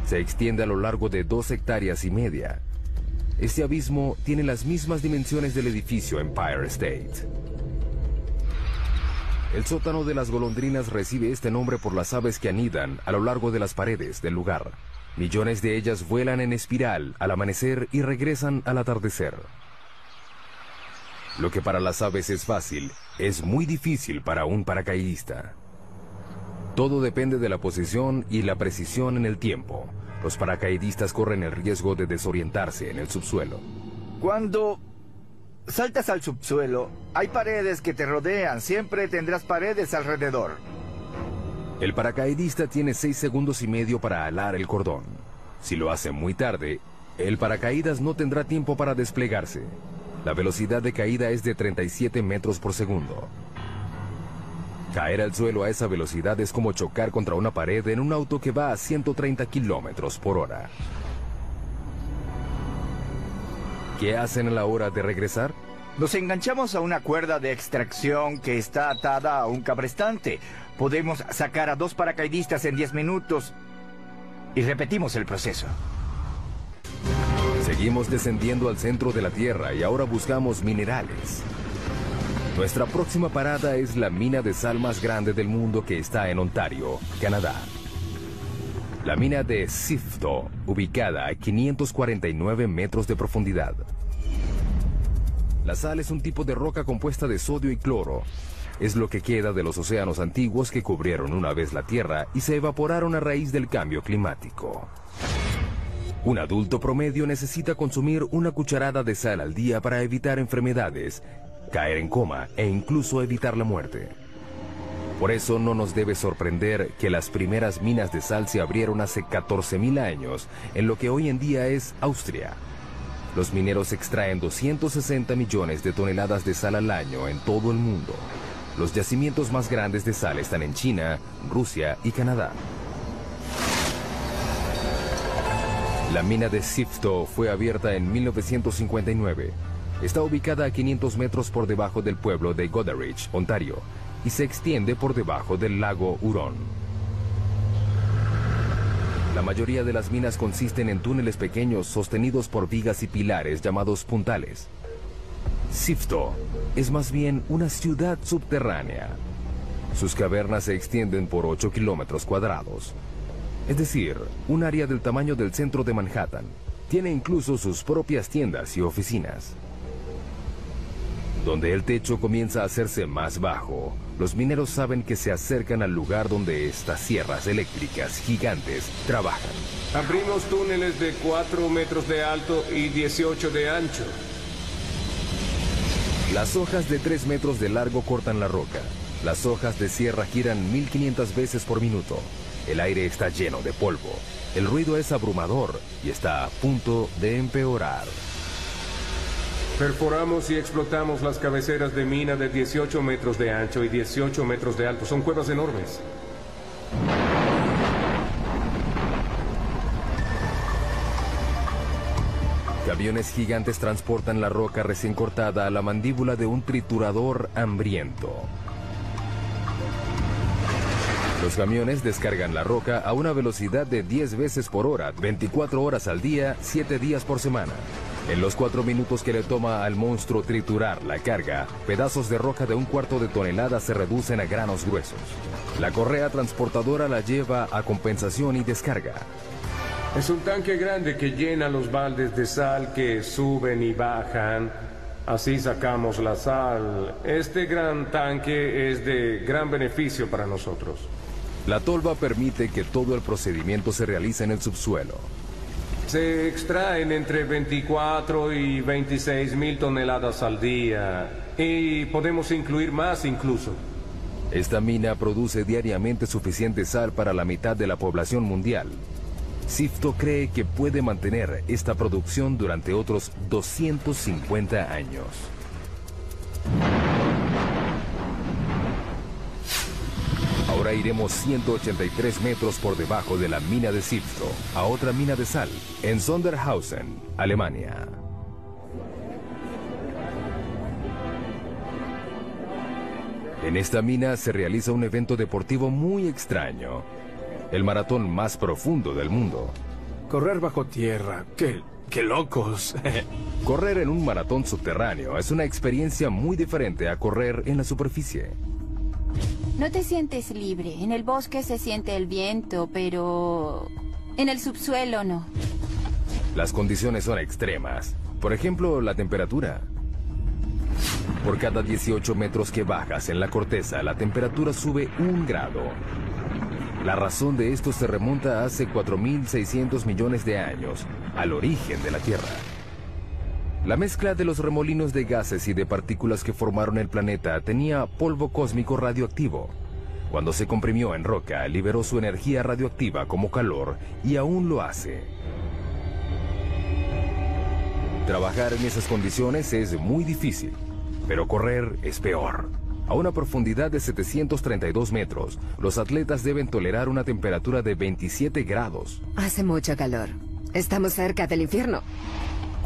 Se extiende a lo largo de 2,5 hectáreas. Este abismo tiene las mismas dimensiones del edificio Empire State. El sótano de las golondrinas recibe este nombre por las aves que anidan a lo largo de las paredes del lugar. Millones de ellas vuelan en espiral al amanecer y regresan al atardecer. Lo que para las aves es fácil, es muy difícil para un paracaidista. Todo depende de la posición y la precisión en el tiempo. Los paracaidistas corren el riesgo de desorientarse en el subsuelo. Cuando saltas al subsuelo, hay paredes que te rodean. Siempre tendrás paredes alrededor. El paracaidista tiene 6,5 segundos para alar el cordón. Si lo hace muy tarde, el paracaídas no tendrá tiempo para desplegarse. La velocidad de caída es de 37 metros por segundo. Caer al suelo a esa velocidad es como chocar contra una pared en un auto que va a 130 kilómetros por hora. ¿Qué hacen a la hora de regresar? Nos enganchamos a una cuerda de extracción que está atada a un cabrestante. Podemos sacar a 2 paracaidistas en 10 minutos y repetimos el proceso. Seguimos descendiendo al centro de la Tierra y ahora buscamos minerales. Nuestra próxima parada es la mina de sal más grande del mundo que está en Ontario, Canadá. La mina de Sifto, ubicada a 549 metros de profundidad. La sal es un tipo de roca compuesta de sodio y cloro. Es lo que queda de los océanos antiguos que cubrieron una vez la Tierra y se evaporaron a raíz del cambio climático. Un adulto promedio necesita consumir una cucharada de sal al día para evitar enfermedades, caer en coma e incluso evitar la muerte. Por eso no nos debe sorprender que las primeras minas de sal se abrieron hace 14.000 años en lo que hoy en día es Austria. Los mineros extraen 260 millones de toneladas de sal al año en todo el mundo. Los yacimientos más grandes de sal están en China, Rusia y Canadá. La mina de Sifto fue abierta en 1959. Está ubicada a 500 metros por debajo del pueblo de Goderich, Ontario, y se extiende por debajo del lago Huron. La mayoría de las minas consisten en túneles pequeños sostenidos por vigas y pilares llamados puntales. Sifto es más bien una ciudad subterránea. Sus cavernas se extienden por 8 kilómetros cuadrados. Es decir, un área del tamaño del centro de Manhattan. Tiene incluso sus propias tiendas y oficinas. Donde el techo comienza a hacerse más bajo, los mineros saben que se acercan al lugar donde estas sierras eléctricas gigantes trabajan. Abrimos túneles de 4 metros de alto y 18 de ancho. Las hojas de 3 metros de largo cortan la roca. Las hojas de sierra giran 1500 veces por minuto. El aire está lleno de polvo. El ruido es abrumador y está a punto de empeorar. Perforamos y explotamos las cabeceras de mina de 18 metros de ancho y 18 metros de alto. Son cuevas enormes. Camiones gigantes transportan la roca recién cortada a la mandíbula de un triturador hambriento. Los camiones descargan la roca a una velocidad de 10 veces por hora, 24 horas al día, 7 días por semana. En los 4 minutos que le toma al monstruo triturar la carga, pedazos de roca de 1/4 de tonelada se reducen a granos gruesos. La correa transportadora la lleva a compensación y descarga. Es un tanque grande que llena los baldes de sal que suben y bajan. Así sacamos la sal. Este gran tanque es de gran beneficio para nosotros. La tolva permite que todo el procedimiento se realice en el subsuelo. Se extraen entre 24 y 26 mil toneladas al día. Y podemos incluir más incluso. Esta mina produce diariamente suficiente sal para la mitad de la población mundial. Sifto cree que puede mantener esta producción durante otros 250 años. Ahora iremos 183 metros por debajo de la mina de Sifto, a otra mina de sal, en Sondershausen, Alemania. En esta mina se realiza un evento deportivo muy extraño. El maratón más profundo del mundo. Correr bajo tierra, ¡qué locos! Correr en un maratón subterráneo es una experiencia muy diferente a correr en la superficie. No te sientes libre. En el bosque se siente el viento, pero en el subsuelo no. Las condiciones son extremas. Por ejemplo, la temperatura. Por cada 18 metros que bajas en la corteza, la temperatura sube 1 grado. La razón de esto se remonta a hace 4.600 millones de años, al origen de la Tierra. La mezcla de los remolinos de gases y de partículas que formaron el planeta tenía polvo cósmico radioactivo. Cuando se comprimió en roca, liberó su energía radioactiva como calor y aún lo hace. Trabajar en esas condiciones es muy difícil, pero correr es peor. A una profundidad de 732 metros, los atletas deben tolerar una temperatura de 27 grados. Hace mucho calor. Estamos cerca del infierno.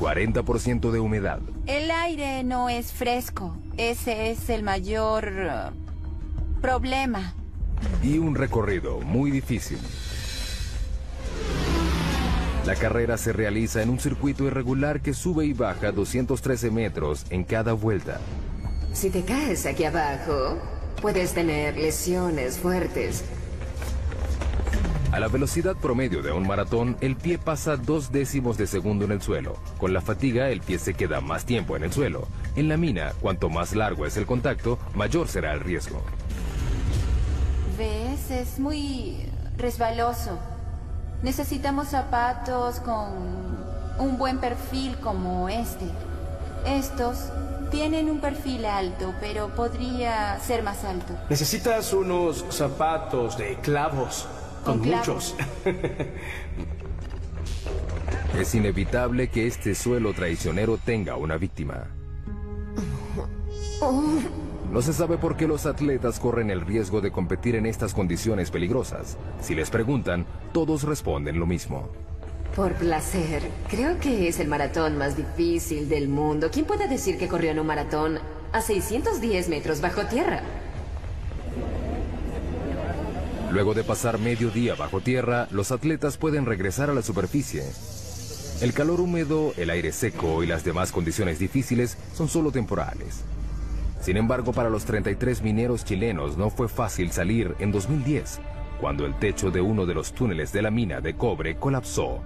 40% de humedad. El aire no es fresco. Ese es el mayor problema. Y un recorrido muy difícil. La carrera se realiza en un circuito irregular que sube y baja 213 metros en cada vuelta. Si te caes aquí abajo, puedes tener lesiones fuertes. A la velocidad promedio de un maratón, el pie pasa 0.2 de segundo en el suelo. Con la fatiga, el pie se queda más tiempo en el suelo. En la mina, cuanto más largo es el contacto, mayor será el riesgo. ¿Ves? Es muy resbaloso. Necesitamos zapatos con un buen perfil como este. Estos tienen un perfil alto, pero podría ser más alto. Necesitas unos zapatos de clavos. Con muchos. Es inevitable que este suelo traicionero tenga una víctima. No se sabe por qué los atletas corren el riesgo de competir en estas condiciones peligrosas. Si les preguntan, todos responden lo mismo. Por placer. Creo que es el maratón más difícil del mundo. ¿Quién puede decir que corrió en un maratón a 610 metros bajo tierra? Luego de pasar medio día bajo tierra, los atletas pueden regresar a la superficie. El calor húmedo, el aire seco y las demás condiciones difíciles son solo temporales. Sin embargo, para los 33 mineros chilenos no fue fácil salir en 2010, cuando el techo de uno de los túneles de la mina de cobre colapsó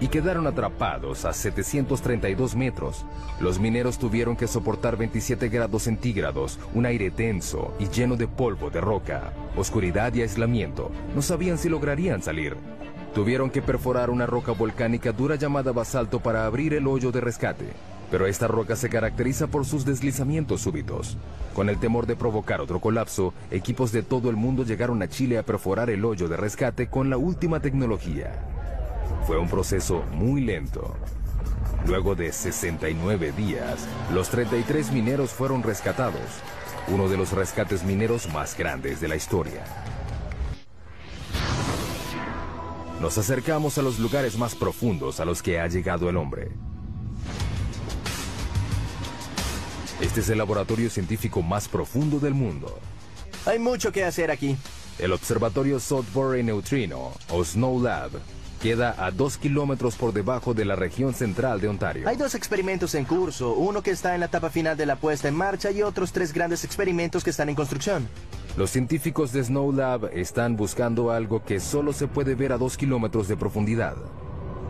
y quedaron atrapados a 732 metros. Los mineros tuvieron que soportar 27 grados centígrados, un aire denso y lleno de polvo de roca, oscuridad y aislamiento. No sabían si lograrían salir. Tuvieron que perforar una roca volcánica dura llamada basalto para abrir el hoyo de rescate. Pero esta roca se caracteriza por sus deslizamientos súbitos. Con el temor de provocar otro colapso, equipos de todo el mundo llegaron a Chile a perforar el hoyo de rescate con la última tecnología. Fue un proceso muy lento. Luego de 69 días, los 33 mineros fueron rescatados, uno de los rescates mineros más grandes de la historia. Nos acercamos a los lugares más profundos a los que ha llegado el hombre. Este es el laboratorio científico más profundo del mundo. Hay mucho que hacer aquí. El observatorio Sudbury Neutrino, o Snow Lab, queda a 2 kilómetros por debajo de la región central de Ontario. Hay 2 experimentos en curso, uno que está en la etapa final de la puesta en marcha y otros 3 grandes experimentos que están en construcción. Los científicos de Snow Lab están buscando algo que solo se puede ver a 2 kilómetros de profundidad.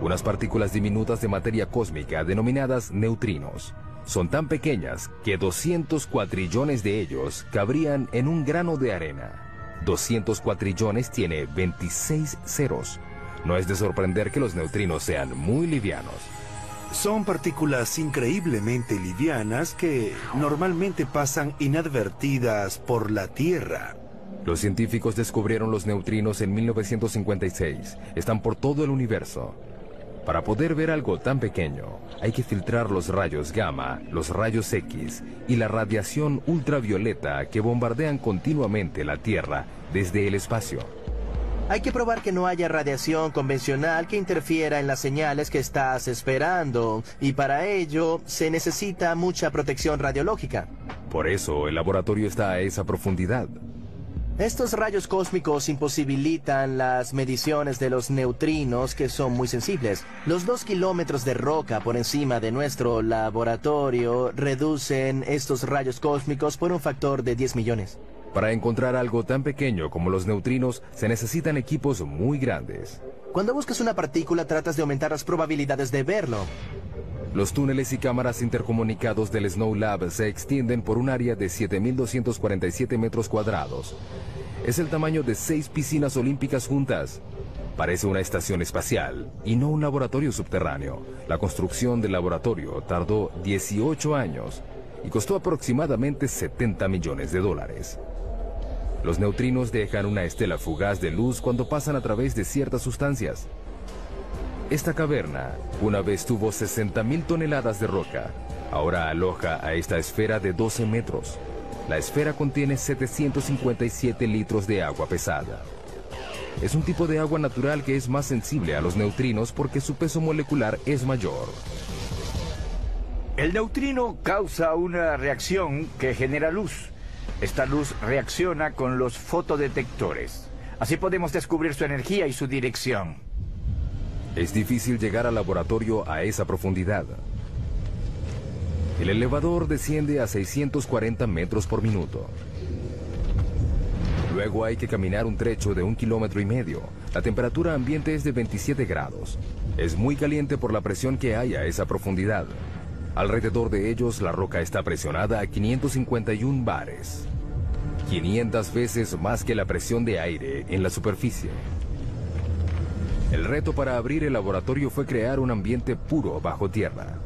Unas partículas diminutas de materia cósmica denominadas neutrinos. Son tan pequeñas que 200 cuatrillones de ellos cabrían en un grano de arena. 200 cuatrillones tiene 26 ceros. No es de sorprender que los neutrinos sean muy livianos. Son partículas increíblemente livianas que normalmente pasan inadvertidas por la Tierra. Los científicos descubrieron los neutrinos en 1956. Están por todo el universo. Para poder ver algo tan pequeño, hay que filtrar los rayos gamma, los rayos X y la radiación ultravioleta que bombardean continuamente la Tierra desde el espacio. Hay que probar que no haya radiación convencional que interfiera en las señales que estás esperando, y para ello se necesita mucha protección radiológica. Por eso el laboratorio está a esa profundidad. Estos rayos cósmicos imposibilitan las mediciones de los neutrinos, que son muy sensibles. Los 2 kilómetros de roca por encima de nuestro laboratorio reducen estos rayos cósmicos por un factor de 10 millones. Para encontrar algo tan pequeño como los neutrinos, se necesitan equipos muy grandes. Cuando buscas una partícula, tratas de aumentar las probabilidades de verlo. Los túneles y cámaras intercomunicados del Snow Lab se extienden por un área de 7.247 metros cuadrados. Es el tamaño de 6 piscinas olímpicas juntas. Parece una estación espacial y no un laboratorio subterráneo. La construcción del laboratorio tardó 18 años y costó aproximadamente $70 millones. Los neutrinos dejan una estela fugaz de luz cuando pasan a través de ciertas sustancias. Esta caverna una vez tuvo 60.000 toneladas de roca. Ahora aloja a esta esfera de 12 metros. La esfera contiene 757 litros de agua pesada. Es un tipo de agua natural que es más sensible a los neutrinos porque su peso molecular es mayor. El neutrino causa una reacción que genera luz. Esta luz reacciona con los fotodetectores. Así podemos descubrir su energía y su dirección. Es difícil llegar al laboratorio a esa profundidad. El elevador desciende a 640 metros por minuto. Luego hay que caminar un trecho de 1,5 kilómetros. La temperatura ambiente es de 27 grados. Es muy caliente por la presión que hay a esa profundidad. Alrededor de ellos la roca está presionada a 551 bares. 500 veces más que la presión de aire en la superficie. El reto para abrir el laboratorio fue crear un ambiente puro bajo tierra.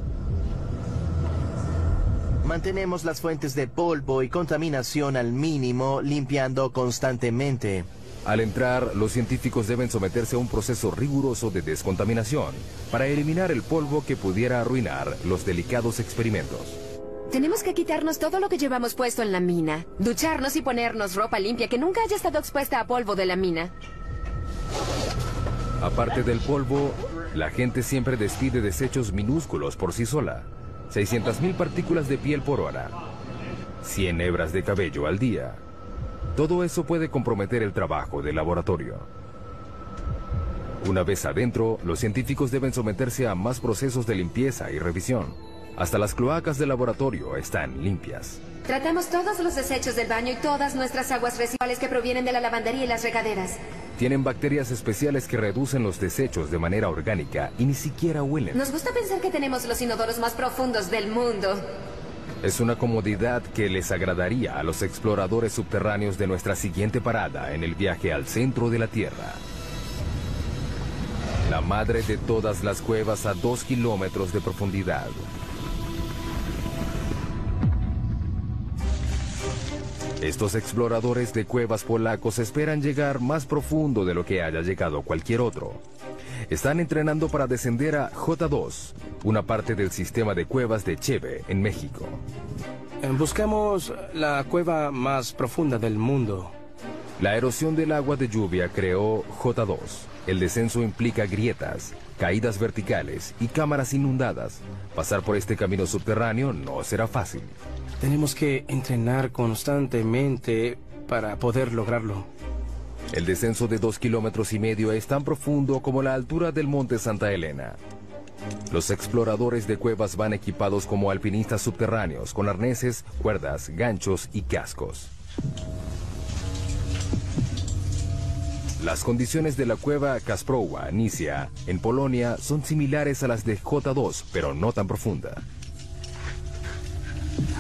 Mantenemos las fuentes de polvo y contaminación al mínimo, limpiando constantemente. Al entrar, los científicos deben someterse a un proceso riguroso de descontaminación para eliminar el polvo que pudiera arruinar los delicados experimentos. Tenemos que quitarnos todo lo que llevamos puesto en la mina, ducharnos y ponernos ropa limpia que nunca haya estado expuesta a polvo de la mina. Aparte del polvo, la gente siempre despide desechos minúsculos por sí sola. 600.000 partículas de piel por hora. 100 hebras de cabello al día. Todo eso puede comprometer el trabajo del laboratorio. Una vez adentro, los científicos deben someterse a más procesos de limpieza y revisión. Hasta las cloacas del laboratorio están limpias. Tratamos todos los desechos del baño y todas nuestras aguas residuales que provienen de la lavandería y las regaderas. Tienen bacterias especiales que reducen los desechos de manera orgánica y ni siquiera huelen. Nos gusta pensar que tenemos los inodoros más profundos del mundo. Es una comodidad que les agradaría a los exploradores subterráneos de nuestra siguiente parada en el viaje al centro de la Tierra. La madre de todas las cuevas a 2 kilómetros de profundidad. Estos exploradores de cuevas polacos esperan llegar más profundo de lo que haya llegado cualquier otro. Están entrenando para descender a J2, una parte del sistema de cuevas de Cheve, en México. Buscamos la cueva más profunda del mundo. La erosión del agua de lluvia creó J2. El descenso implica grietas, caídas verticales y cámaras inundadas. Pasar por este camino subterráneo no será fácil. Tenemos que entrenar constantemente para poder lograrlo. El descenso de 2,5 kilómetros es tan profundo como la altura del monte Santa Elena. Los exploradores de cuevas van equipados como alpinistas subterráneos, con arneses, cuerdas, ganchos y cascos. Las condiciones de la cueva Kasprowa Nisia, en Polonia, son similares a las de J2, pero no tan profunda.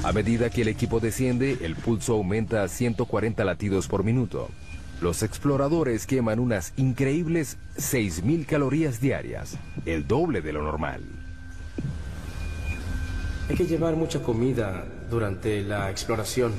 A medida que el equipo desciende, el pulso aumenta a 140 latidos por minuto. Los exploradores queman unas increíbles 6,000 calorías diarias, el doble de lo normal. Hay que llevar mucha comida durante la exploración.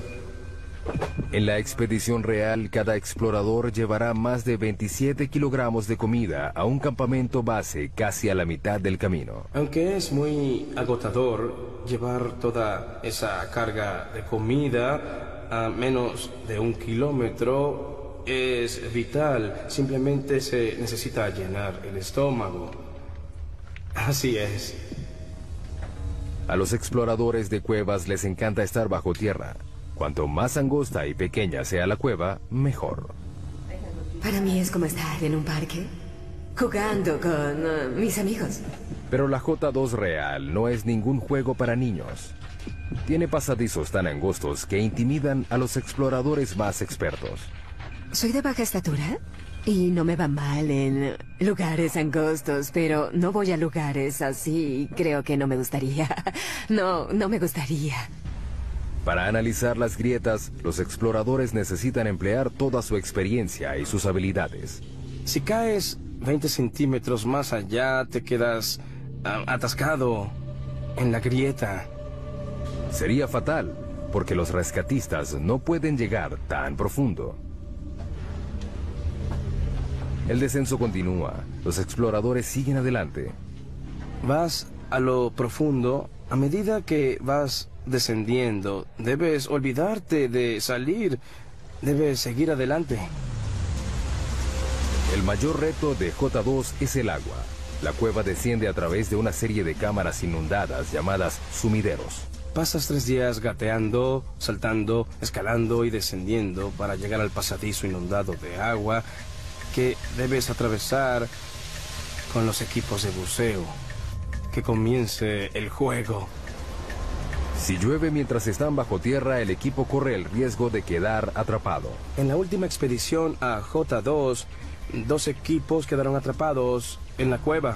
En la expedición real, cada explorador llevará más de 27 kilogramos de comida a un campamento base casi a la mitad del camino. Aunque es muy agotador llevar toda esa carga de comida a menos de 1 kilómetro, es vital. Simplemente se necesita llenar el estómago. Así es. A los exploradores de cuevas les encanta estar bajo tierra. Cuanto más angosta y pequeña sea la cueva, mejor. Para mí es como estar en un parque, jugando con mis amigos. Pero la J2 real no es ningún juego para niños. Tiene pasadizos tan angostos que intimidan a los exploradores más expertos. Soy de baja estatura y no me va mal en lugares angostos, pero no voy a lugares así. Creo que no me gustaría. No me gustaría. Para analizar las grietas, los exploradores necesitan emplear toda su experiencia y sus habilidades. Si caes 20 centímetros más allá, te quedas atascado en la grieta. Sería fatal, porque los rescatistas no pueden llegar tan profundo. El descenso continúa. Los exploradores siguen adelante. Vas a lo profundo. A medida que vas descendiendo, debes olvidarte de salir. Debes seguir adelante. El mayor reto de J2 es el agua. La cueva desciende a través de una serie de cámaras inundadas llamadas sumideros. Pasas 3 días gateando, saltando, escalando y descendiendo para llegar al pasadizo inundado de agua que debes atravesar con los equipos de buceo. Que comience el juego. Si llueve mientras están bajo tierra, el equipo corre el riesgo de quedar atrapado. En la última expedición a J2, 2 equipos quedaron atrapados en la cueva.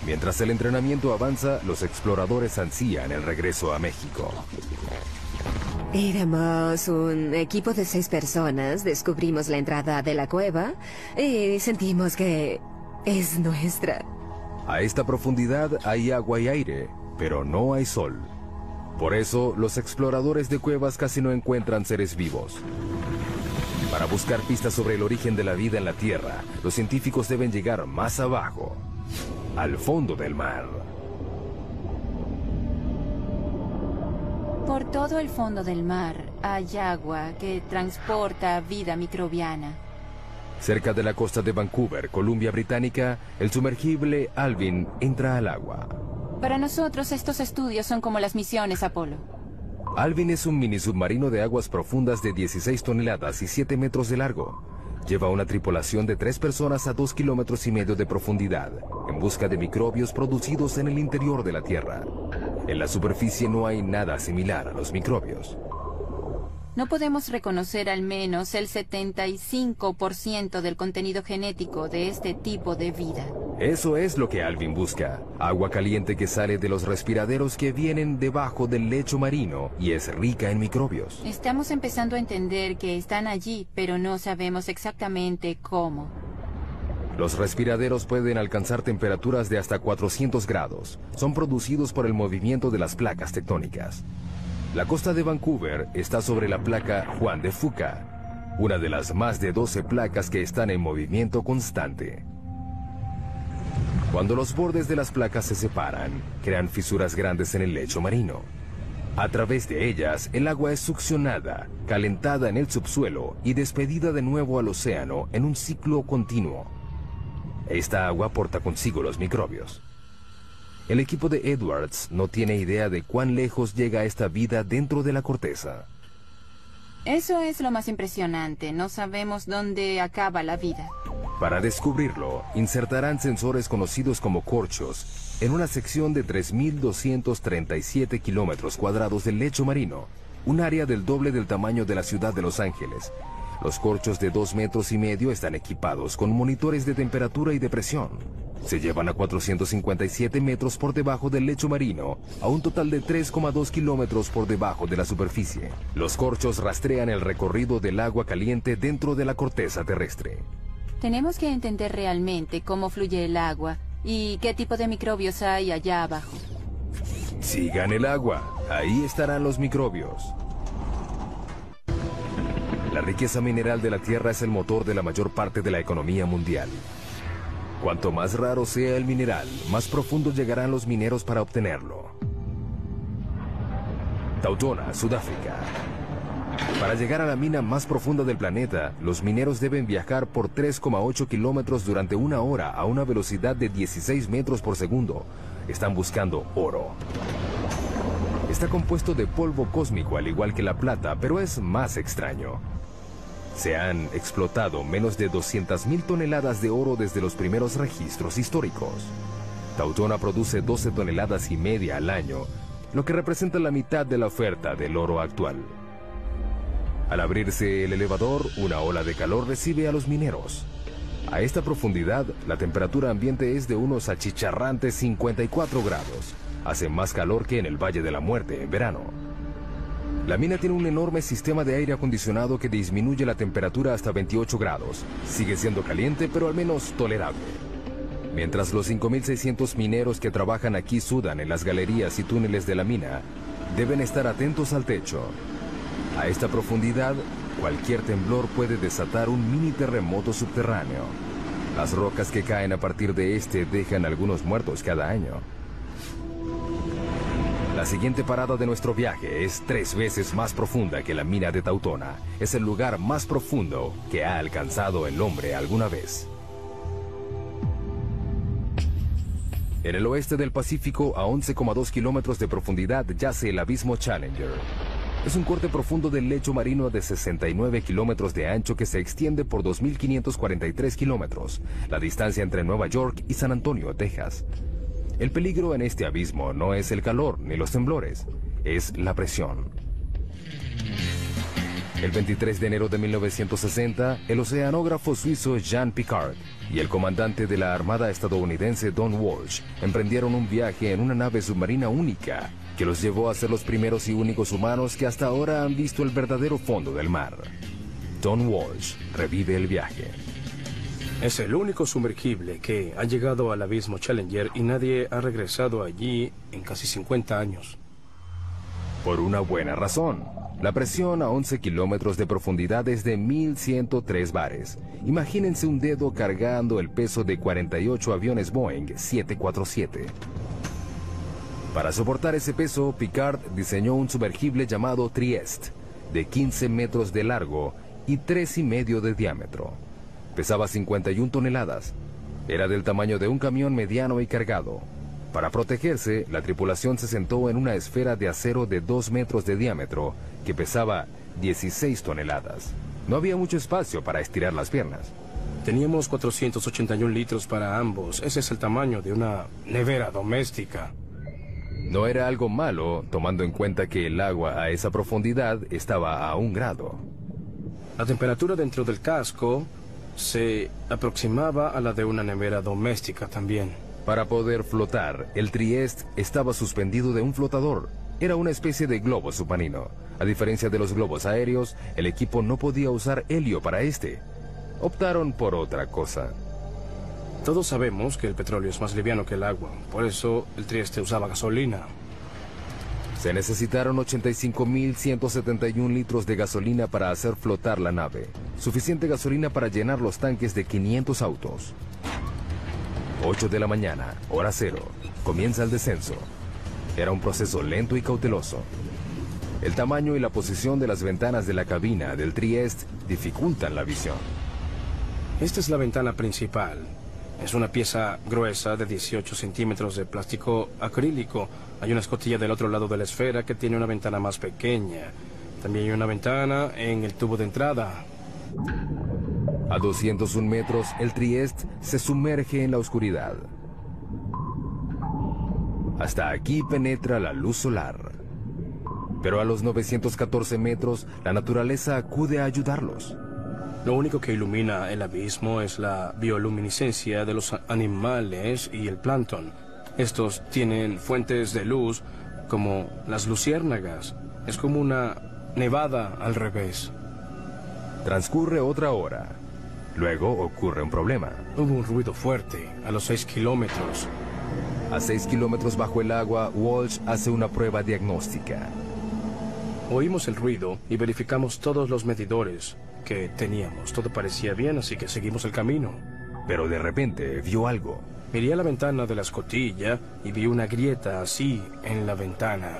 Mientras el entrenamiento avanza, los exploradores ansían el regreso a México. Éramos un equipo de 6 personas, descubrimos la entrada de la cueva y sentimos que es nuestra. A esta profundidad hay agua y aire, pero no hay sol. Por eso, los exploradores de cuevas casi no encuentran seres vivos. Para buscar pistas sobre el origen de la vida en la Tierra, los científicos deben llegar más abajo, al fondo del mar. Por todo el fondo del mar hay agua que transporta vida microbiana. Cerca de la costa de Vancouver, Columbia Británica, el sumergible Alvin entra al agua. Para nosotros estos estudios son como las misiones Apolo. Alvin es un mini submarino de aguas profundas de 16 toneladas y 7 metros de largo. Lleva una tripulación de 3 personas a 2,5 kilómetros de profundidad, en busca de microbios producidos en el interior de la Tierra. En la superficie no hay nada similar a los microbios. No podemos reconocer al menos el 75% del contenido genético de este tipo de vida. Eso es lo que Alvin busca. Agua caliente que sale de los respiraderos que vienen debajo del lecho marino y es rica en microbios. Estamos empezando a entender que están allí, pero no sabemos exactamente cómo. Los respiraderos pueden alcanzar temperaturas de hasta 400 grados. Son producidos por el movimiento de las placas tectónicas. La costa de Vancouver está sobre la placa Juan de Fuca, una de las más de 12 placas que están en movimiento constante. Cuando los bordes de las placas se separan, crean fisuras grandes en el lecho marino. A través de ellas, el agua es succionada, calentada en el subsuelo y despedida de nuevo al océano en un ciclo continuo. Esta agua porta consigo los microbios. El equipo de Edwards no tiene idea de cuán lejos llega esta vida dentro de la corteza. Eso es lo más impresionante. No sabemos dónde acaba la vida. Para descubrirlo, insertarán sensores conocidos como corchos en una sección de 3.237 kilómetros cuadrados del lecho marino, un área del doble del tamaño de la ciudad de Los Ángeles. Los corchos de 2,5 metros están equipados con monitores de temperatura y de presión. Se llevan a 457 metros por debajo del lecho marino, a un total de 3,2 kilómetros por debajo de la superficie. Los corchos rastrean el recorrido del agua caliente dentro de la corteza terrestre. Tenemos que entender realmente cómo fluye el agua y qué tipo de microbios hay allá abajo. Sigan el agua, ahí estarán los microbios. La riqueza mineral de la Tierra es el motor de la mayor parte de la economía mundial. Cuanto más raro sea el mineral, más profundo llegarán los mineros para obtenerlo. Tautona, Sudáfrica. Para llegar a la mina más profunda del planeta, los mineros deben viajar por 3,8 kilómetros durante 1 hora a una velocidad de 16 metros por segundo. Están buscando oro. Está compuesto de polvo cósmico al igual que la plata, pero es más extraño. Se han explotado menos de 200,000 toneladas de oro desde los primeros registros históricos. Tautona produce 12,5 toneladas al año, lo que representa la mitad de la oferta del oro actual. Al abrirse el elevador, una ola de calor recibe a los mineros. A esta profundidad, la temperatura ambiente es de unos achicharrantes 54 grados. Hace más calor que en el Valle de la Muerte en verano. La mina tiene un enorme sistema de aire acondicionado que disminuye la temperatura hasta 28 grados. Sigue siendo caliente, pero al menos tolerable. Mientras los 5.600 mineros que trabajan aquí sudan en las galerías y túneles de la mina, deben estar atentos al techo. A esta profundidad, cualquier temblor puede desatar un mini terremoto subterráneo. Las rocas que caen a partir de este dejan algunos muertos cada año. La siguiente parada de nuestro viaje es 3 veces más profunda que la mina de Tautona. Es el lugar más profundo que ha alcanzado el hombre alguna vez. En el oeste del Pacífico, a 11,2 kilómetros de profundidad, yace el abismo Challenger. Es un corte profundo del lecho marino de 69 kilómetros de ancho que se extiende por 2.543 kilómetros, la distancia entre Nueva York y San Antonio, Texas. El peligro en este abismo no es el calor ni los temblores, es la presión. El 23 de enero de 1960, el oceanógrafo suizo Jean Piccard y el comandante de la Armada estadounidense Don Walsh emprendieron un viaje en una nave submarina única que los llevó a ser los primeros y únicos humanos que hasta ahora han visto el verdadero fondo del mar. Don Walsh revive el viaje. Es el único sumergible que ha llegado al abismo Challenger y nadie ha regresado allí en casi 50 años. Por una buena razón. La presión a 11 kilómetros de profundidad es de 1.103 bares. Imagínense un dedo cargando el peso de 48 aviones Boeing 747. Para soportar ese peso, Piccard diseñó un sumergible llamado Trieste, de 15 metros de largo y 3,5 de diámetro. Pesaba 51 toneladas. Era del tamaño de un camión mediano y cargado. Para protegerse, la tripulación se sentó en una esfera de acero de 2 metros de diámetro que pesaba 16 toneladas. No había mucho espacio para estirar las piernas. Teníamos 481 litros para ambos. Ese es el tamaño de una nevera doméstica. No era algo malo, tomando en cuenta que el agua a esa profundidad estaba a 1 grado. La temperatura dentro del casco se aproximaba a la de una nevera doméstica también. Para poder flotar, el Trieste estaba suspendido de un flotador. Era una especie de globo submarino. A diferencia de los globos aéreos, el equipo no podía usar helio para este. Optaron por otra cosa. Todos sabemos que el petróleo es más liviano que el agua. Por eso el Trieste usaba gasolina. Se necesitaron 85.171 litros de gasolina para hacer flotar la nave. Suficiente gasolina para llenar los tanques de 500 autos. 8 de la mañana, hora cero. Comienza el descenso. Era un proceso lento y cauteloso. El tamaño y la posición de las ventanas de la cabina del Trieste dificultan la visión. Esta es la ventana principal. Es una pieza gruesa de 18 centímetros de plástico acrílico. Hay una escotilla del otro lado de la esfera que tiene una ventana más pequeña. También hay una ventana en el tubo de entrada. A 201 metros, el Trieste se sumerge en la oscuridad. Hasta aquí penetra la luz solar. Pero a los 914 metros, la naturaleza acude a ayudarlos. Lo único que ilumina el abismo es la bioluminiscencia de los animales y el plancton. Estos tienen fuentes de luz como las luciérnagas. Es como una nevada al revés. Transcurre otra hora. Luego ocurre un problema. Hubo un ruido fuerte a los 6 kilómetros. A 6 kilómetros bajo el agua, Walsh hace una prueba diagnóstica. Oímos el ruido y verificamos todos los medidores que teníamos. Todo parecía bien, así que seguimos el camino. Pero de repente vio algo. Miré a la ventana de la escotilla y vi una grieta así en la ventana.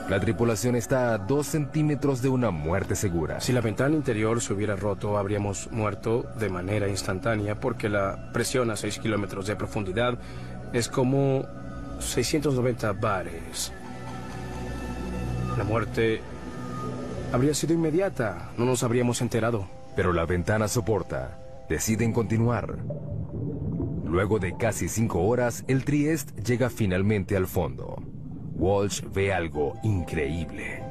La tripulación está a 2 centímetros de una muerte segura. Si la ventana interior se hubiera roto, habríamos muerto de manera instantánea porque la presión a 6 kilómetros de profundidad es como 690 bares. La muerte habría sido inmediata, no nos habríamos enterado. Pero la ventana soporta. Deciden continuar. Luego de casi 5 horas, el Trieste llega finalmente al fondo. Walsh ve algo increíble.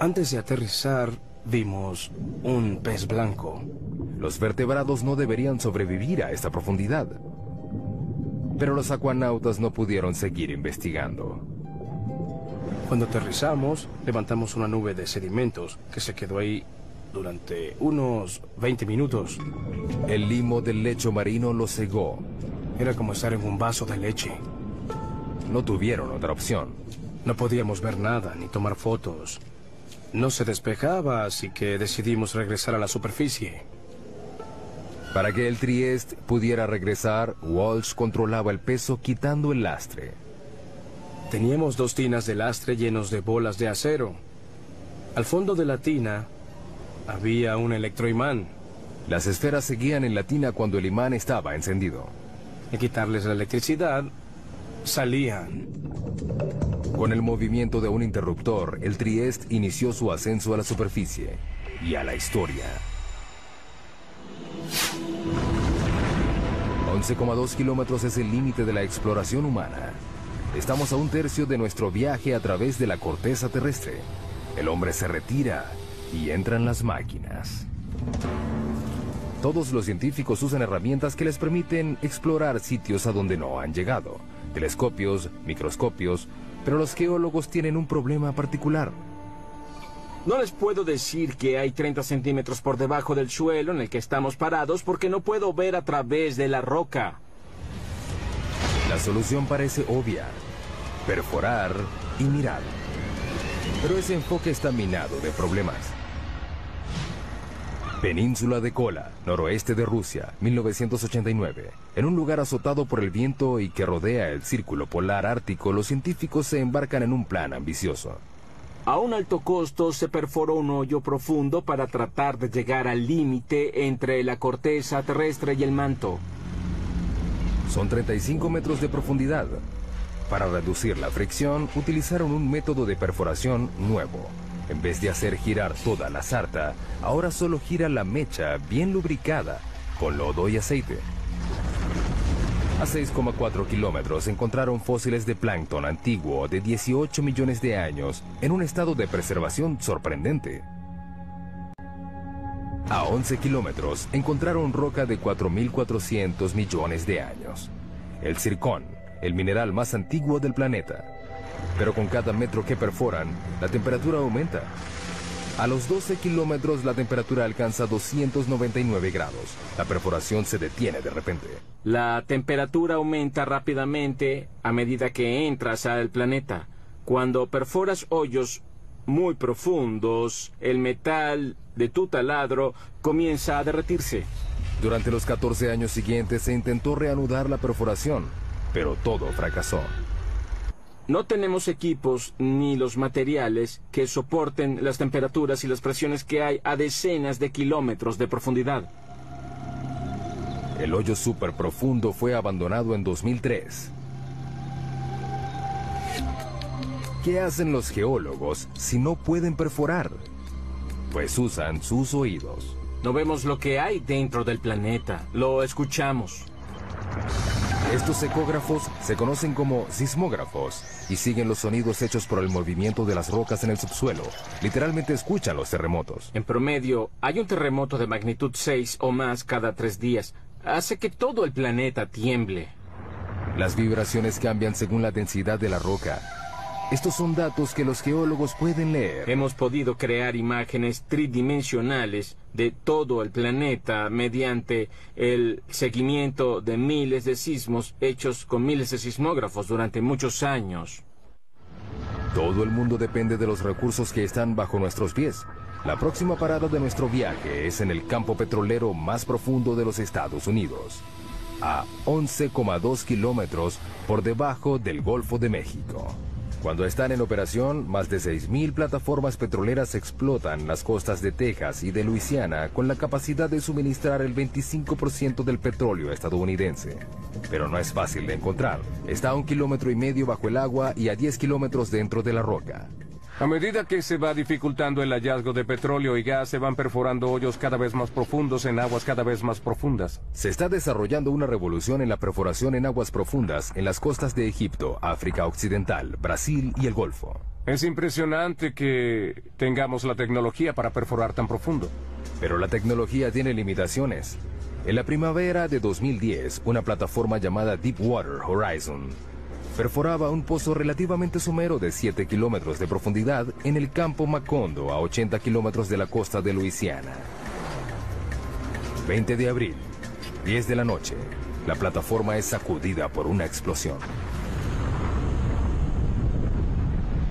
Antes de aterrizar, vimos un pez blanco. Los vertebrados no deberían sobrevivir a esta profundidad. Pero los acuanautas no pudieron seguir investigando. Cuando aterrizamos, levantamos una nube de sedimentos que se quedó ahí durante unos 20 minutos. El limo del lecho marino lo cegó. Era como estar en un vaso de leche. No tuvieron otra opción. No podíamos ver nada ni tomar fotos. No se despejaba, así que decidimos regresar a la superficie. Para que el Trieste pudiera regresar, Walsh controlaba el peso quitando el lastre. Teníamos 2 tinas de lastre llenos de bolas de acero. Al fondo de la tina había un electroimán. Las esferas seguían en la tina cuando el imán estaba encendido. Al quitarles la electricidad, salían. Con el movimiento de un interruptor, el Trieste inició su ascenso a la superficie y a la historia. 11,2 kilómetros es el límite de la exploración humana. Estamos a 1/3 de nuestro viaje a través de la corteza terrestre. El hombre se retira y entran las máquinas. Todos los científicos usan herramientas que les permiten explorar sitios a donde no han llegado. Telescopios, microscopios, pero los geólogos tienen un problema particular. No les puedo decir que hay 30 centímetros por debajo del suelo en el que estamos parados porque no puedo ver a través de la roca. La solución parece obvia: perforar y mirar. Pero ese enfoque está minado de problemas. Península de Kola, noroeste de Rusia, 1989. En un lugar azotado por el viento y que rodea el círculo polar ártico, los científicos se embarcan en un plan ambicioso. A un alto costo se perforó un hoyo profundo para tratar de llegar al límite entre la corteza terrestre y el manto. Son 35 metros de profundidad. Para reducir la fricción, utilizaron un método de perforación nuevo. En vez de hacer girar toda la sarta, ahora solo gira la mecha bien lubricada, con lodo y aceite. A 6,4 kilómetros encontraron fósiles de plancton antiguo de 18 millones de años en un estado de preservación sorprendente. A 11 kilómetros encontraron roca de 4.400 millones de años. El zircón, el mineral más antiguo del planeta. Pero con cada metro que perforan, la temperatura aumenta. A los 12 kilómetros la temperatura alcanza 299 grados. La perforación se detiene de repente. La temperatura aumenta rápidamente a medida que entras al planeta. Cuando perforas hoyos muy profundos, el metal de tu taladro comienza a derretirse. Durante los 14 años siguientes se intentó reanudar la perforación, pero todo fracasó. No tenemos equipos ni los materiales que soporten las temperaturas y las presiones que hay a decenas de kilómetros de profundidad. El hoyo súper profundo fue abandonado en 2003. ¿Qué hacen los geólogos si no pueden perforar? Pues usan sus oídos. No vemos lo que hay dentro del planeta, lo escuchamos. Estos ecógrafos se conocen como sismógrafos y siguen los sonidos hechos por el movimiento de las rocas en el subsuelo. Literalmente escuchan los terremotos. En promedio, hay un terremoto de magnitud 6 o más cada 3 días. Hace que todo el planeta tiemble. Las vibraciones cambian según la densidad de la roca. Estos son datos que los geólogos pueden leer. Hemos podido crear imágenes tridimensionales de todo el planeta mediante el seguimiento de miles de sismos hechos con miles de sismógrafos durante muchos años. Todo el mundo depende de los recursos que están bajo nuestros pies. La próxima parada de nuestro viaje es en el campo petrolero más profundo de los Estados Unidos, a 11,2 kilómetros por debajo del Golfo de México. Cuando están en operación, más de 6.000 plataformas petroleras explotan las costas de Texas y de Luisiana con la capacidad de suministrar el 25% del petróleo estadounidense. Pero no es fácil de encontrar. Está a 1,5 kilómetros bajo el agua y a 10 kilómetros dentro de la roca. A medida que se va dificultando el hallazgo de petróleo y gas, se van perforando hoyos cada vez más profundos en aguas cada vez más profundas. Se está desarrollando una revolución en la perforación en aguas profundas en las costas de Egipto, África Occidental, Brasil y el Golfo. Es impresionante que tengamos la tecnología para perforar tan profundo. Pero la tecnología tiene limitaciones. En la primavera de 2010, una plataforma llamada Deepwater Horizon perforaba un pozo relativamente somero de 7 kilómetros de profundidad en el campo Macondo, a 80 kilómetros de la costa de Luisiana. 20 de abril, 10 de la noche, la plataforma es sacudida por una explosión.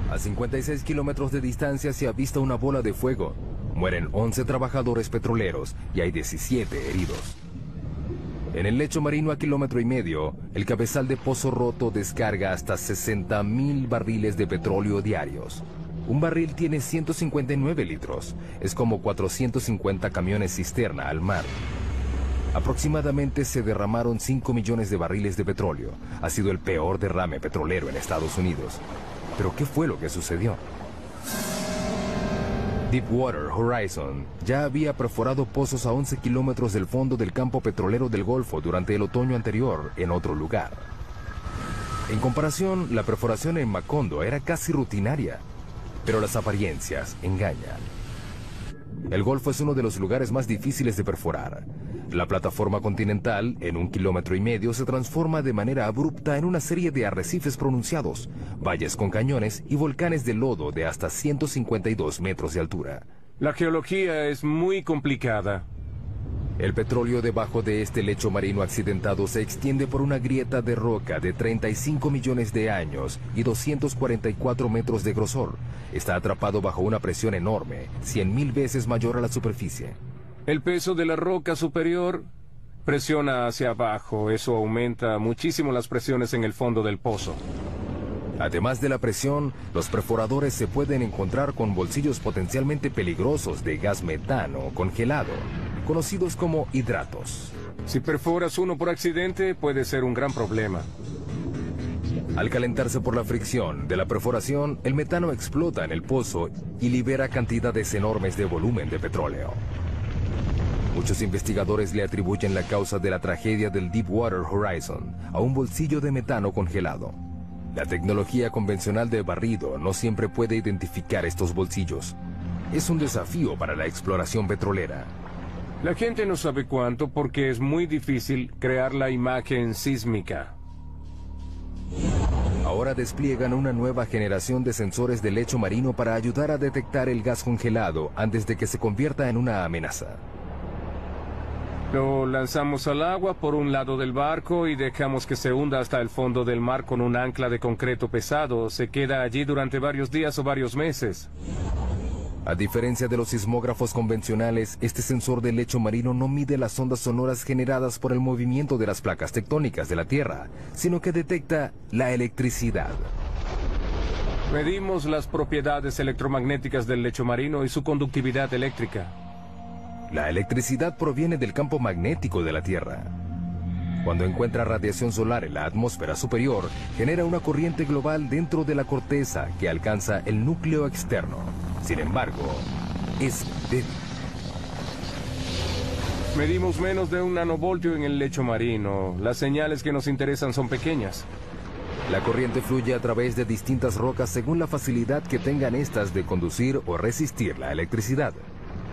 A 56 kilómetros de distancia se avista una bola de fuego. Mueren 11 trabajadores petroleros y hay 17 heridos. En el lecho marino a 1,5 kilómetros, el cabezal de pozo roto descarga hasta 60.000 barriles de petróleo diarios. Un barril tiene 159 litros. Es como 450 camiones cisterna al mar. Aproximadamente se derramaron 5 millones de barriles de petróleo. Ha sido el peor derrame petrolero en Estados Unidos. ¿Pero qué fue lo que sucedió? Deepwater Horizon ya había perforado pozos a 11 kilómetros del fondo del campo petrolero del Golfo durante el otoño anterior en otro lugar. En comparación, la perforación en Macondo era casi rutinaria, pero las apariencias engañan. El Golfo es uno de los lugares más difíciles de perforar. La plataforma continental, en 1,5 kilómetros, se transforma de manera abrupta en una serie de arrecifes pronunciados, valles con cañones y volcanes de lodo de hasta 152 metros de altura. La geología es muy complicada. El petróleo debajo de este lecho marino accidentado se extiende por una grieta de roca de 35 millones de años y 244 metros de grosor. Está atrapado bajo una presión enorme, 100.000 veces mayor a la superficie. El peso de la roca superior presiona hacia abajo. Eso aumenta muchísimo las presiones en el fondo del pozo. Además de la presión, los perforadores se pueden encontrar con bolsillos potencialmente peligrosos de gas metano congelado, conocidos como hidratos. Si perforas uno por accidente, puede ser un gran problema. Al calentarse por la fricción de la perforación, el metano explota en el pozo y libera cantidades enormes de volumen de petróleo. Muchos investigadores le atribuyen la causa de la tragedia del Deepwater Horizon a un bolsillo de metano congelado. La tecnología convencional de barrido no siempre puede identificar estos bolsillos. Es un desafío para la exploración petrolera. La gente no sabe cuánto porque es muy difícil crear la imagen sísmica. Ahora despliegan una nueva generación de sensores de lecho marino para ayudar a detectar el gas congelado antes de que se convierta en una amenaza. Lo lanzamos al agua por un lado del barco y dejamos que se hunda hasta el fondo del mar con un ancla de concreto pesado. Se queda allí durante varios días o varios meses. A diferencia de los sismógrafos convencionales, este sensor de lecho marino no mide las ondas sonoras generadas por el movimiento de las placas tectónicas de la Tierra, sino que detecta la electricidad. Medimos las propiedades electromagnéticas del lecho marino y su conductividad eléctrica. La electricidad proviene del campo magnético de la Tierra. Cuando encuentra radiación solar en la atmósfera superior, genera una corriente global dentro de la corteza que alcanza el núcleo externo. Sin embargo, es débil. Medimos menos de 1 nanovoltio en el lecho marino. Las señales que nos interesan son pequeñas. La corriente fluye a través de distintas rocas según la facilidad que tengan estas de conducir o resistir la electricidad.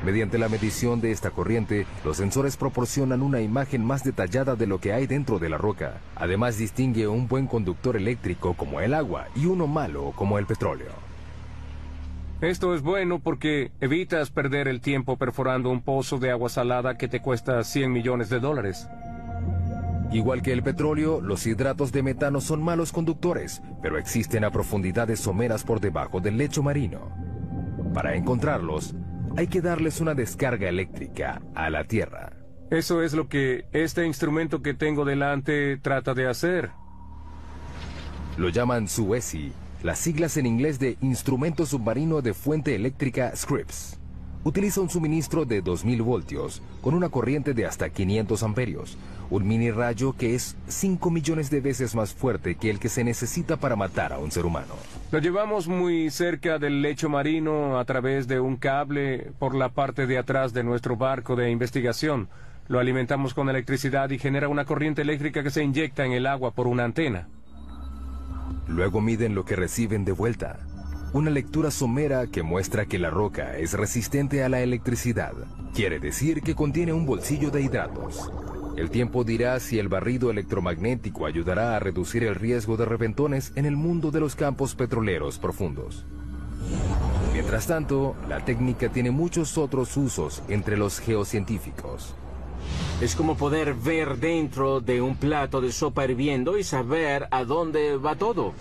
Mediante la medición de esta corriente, los sensores proporcionan una imagen más detallada de lo que hay dentro de la roca. Además, distingue un buen conductor eléctrico como el agua y uno malo como el petróleo. Esto es bueno porque evitas perder el tiempo perforando un pozo de agua salada que te cuesta $100 millones. Igual que el petróleo, los hidratos de metano son malos conductores, pero existen a profundidades someras por debajo del lecho marino. Para encontrarlos, hay que darles una descarga eléctrica a la Tierra. Eso es lo que este instrumento que tengo delante trata de hacer. Lo llaman SUESI, las siglas en inglés de Instrumento Submarino de Fuente Eléctrica Scripps. Utiliza un suministro de 2000 voltios con una corriente de hasta 500 amperios, un mini rayo que es 5 millones de veces más fuerte que el que se necesita para matar a un ser humano. Lo llevamos muy cerca del lecho marino a través de un cable por la parte de atrás de nuestro barco de investigación. Lo alimentamos con electricidad y genera una corriente eléctrica que se inyecta en el agua por una antena. Luego miden lo que reciben de vuelta. Una lectura somera que muestra que la roca es resistente a la electricidad. Quiere decir que contiene un bolsillo de hidratos. El tiempo dirá si el barrido electromagnético ayudará a reducir el riesgo de reventones en el mundo de los campos petroleros profundos. Mientras tanto, la técnica tiene muchos otros usos entre los geocientíficos. Es como poder ver dentro de un plato de sopa hirviendo y saber a dónde va todo.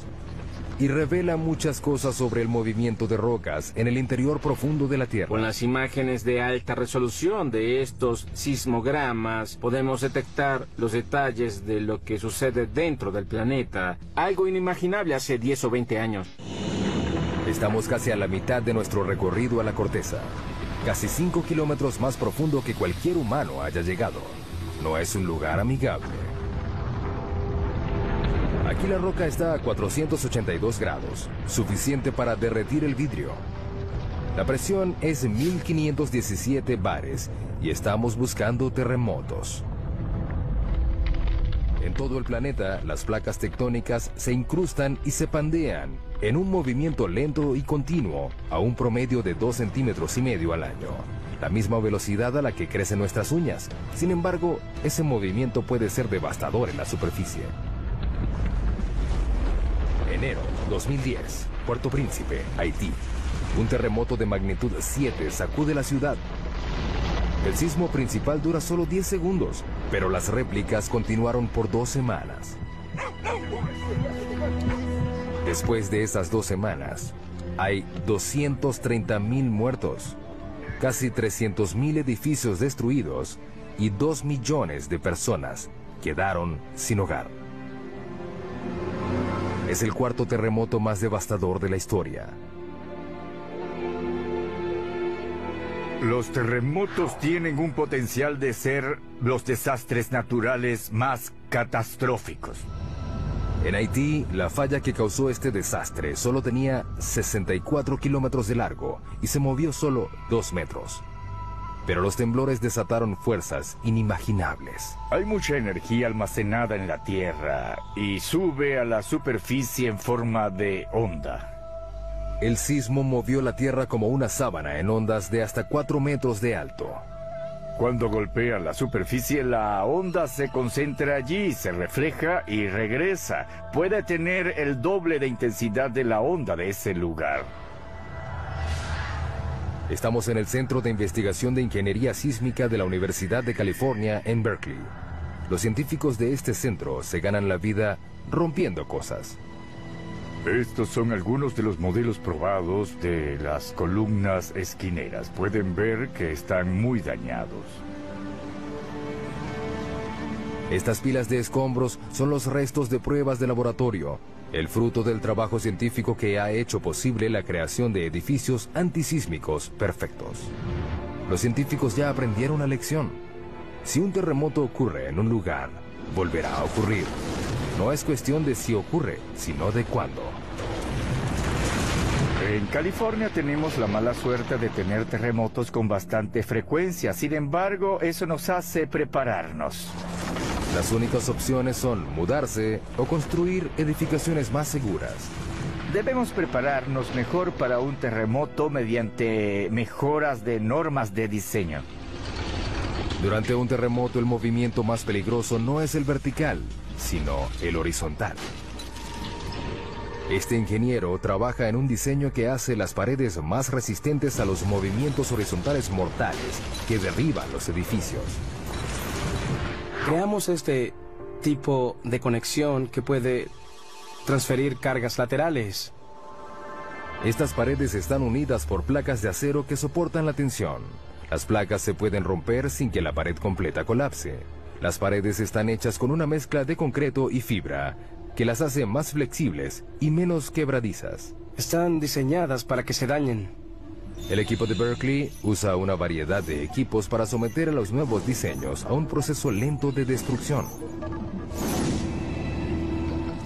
Y revela muchas cosas sobre el movimiento de rocas en el interior profundo de la Tierra. Con las imágenes de alta resolución de estos sismogramas, podemos detectar los detalles de lo que sucede dentro del planeta. Algo inimaginable hace 10 o 20 años. Estamos casi a la mitad de nuestro recorrido a la corteza. Casi 5 kilómetros más profundo que cualquier humano haya llegado. No es un lugar amigable. Aquí la roca está a 482 grados, suficiente para derretir el vidrio. La presión es 1517 bares y estamos buscando terremotos. En todo el planeta, las placas tectónicas se incrustan y se pandean en un movimiento lento y continuo a un promedio de 2,5 centímetros al año. La misma velocidad a la que crecen nuestras uñas. Sin embargo, ese movimiento puede ser devastador en la superficie. Enero 2010, Puerto Príncipe, Haití. Un terremoto de magnitud 7 sacude la ciudad. El sismo principal dura solo 10 segundos, pero las réplicas continuaron por 2 semanas. Después de esas 2 semanas, hay 230,000 muertos, casi 300,000 edificios destruidos y 2 millones de personas quedaron sin hogar. Es el cuarto terremoto más devastador de la historia. Los terremotos tienen un potencial de ser los desastres naturales más catastróficos. En Haití, la falla que causó este desastre solo tenía 64 kilómetros de largo y se movió solo 2 metros. Pero los temblores desataron fuerzas inimaginables. Hay mucha energía almacenada en la Tierra y sube a la superficie en forma de onda. El sismo movió la Tierra como una sábana en ondas de hasta 4 metros de alto. Cuando golpea la superficie, la onda se concentra allí, se refleja y regresa. Puede tener el doble de intensidad de la onda de ese lugar. Estamos en el Centro de Investigación de Ingeniería Sísmica de la Universidad de California en Berkeley. Los científicos de este centro se ganan la vida rompiendo cosas. Estos son algunos de los modelos probados de las columnas esquineras. Pueden ver que están muy dañados. Estas pilas de escombros son los restos de pruebas de laboratorio, el fruto del trabajo científico que ha hecho posible la creación de edificios antisísmicos perfectos. Los científicos ya aprendieron la lección. Si un terremoto ocurre en un lugar, volverá a ocurrir. No es cuestión de si ocurre, sino de cuándo. En California tenemos la mala suerte de tener terremotos con bastante frecuencia. Sin embargo, eso nos hace prepararnos. Las únicas opciones son mudarse o construir edificaciones más seguras. Debemos prepararnos mejor para un terremoto mediante mejoras de normas de diseño. Durante un terremoto, el movimiento más peligroso no es el vertical, sino el horizontal. Este ingeniero trabaja en un diseño que hace las paredes más resistentes a los movimientos horizontales mortales que derriban los edificios. Creamos este tipo de conexión que puede transferir cargas laterales. Estas paredes están unidas por placas de acero que soportan la tensión. Las placas se pueden romper sin que la pared completa colapse. Las paredes están hechas con una mezcla de concreto y fibra, que las hace más flexibles y menos quebradizas. Están diseñadas para que se dañen. El equipo de Berkeley usa una variedad de equipos para someter a los nuevos diseños a un proceso lento de destrucción.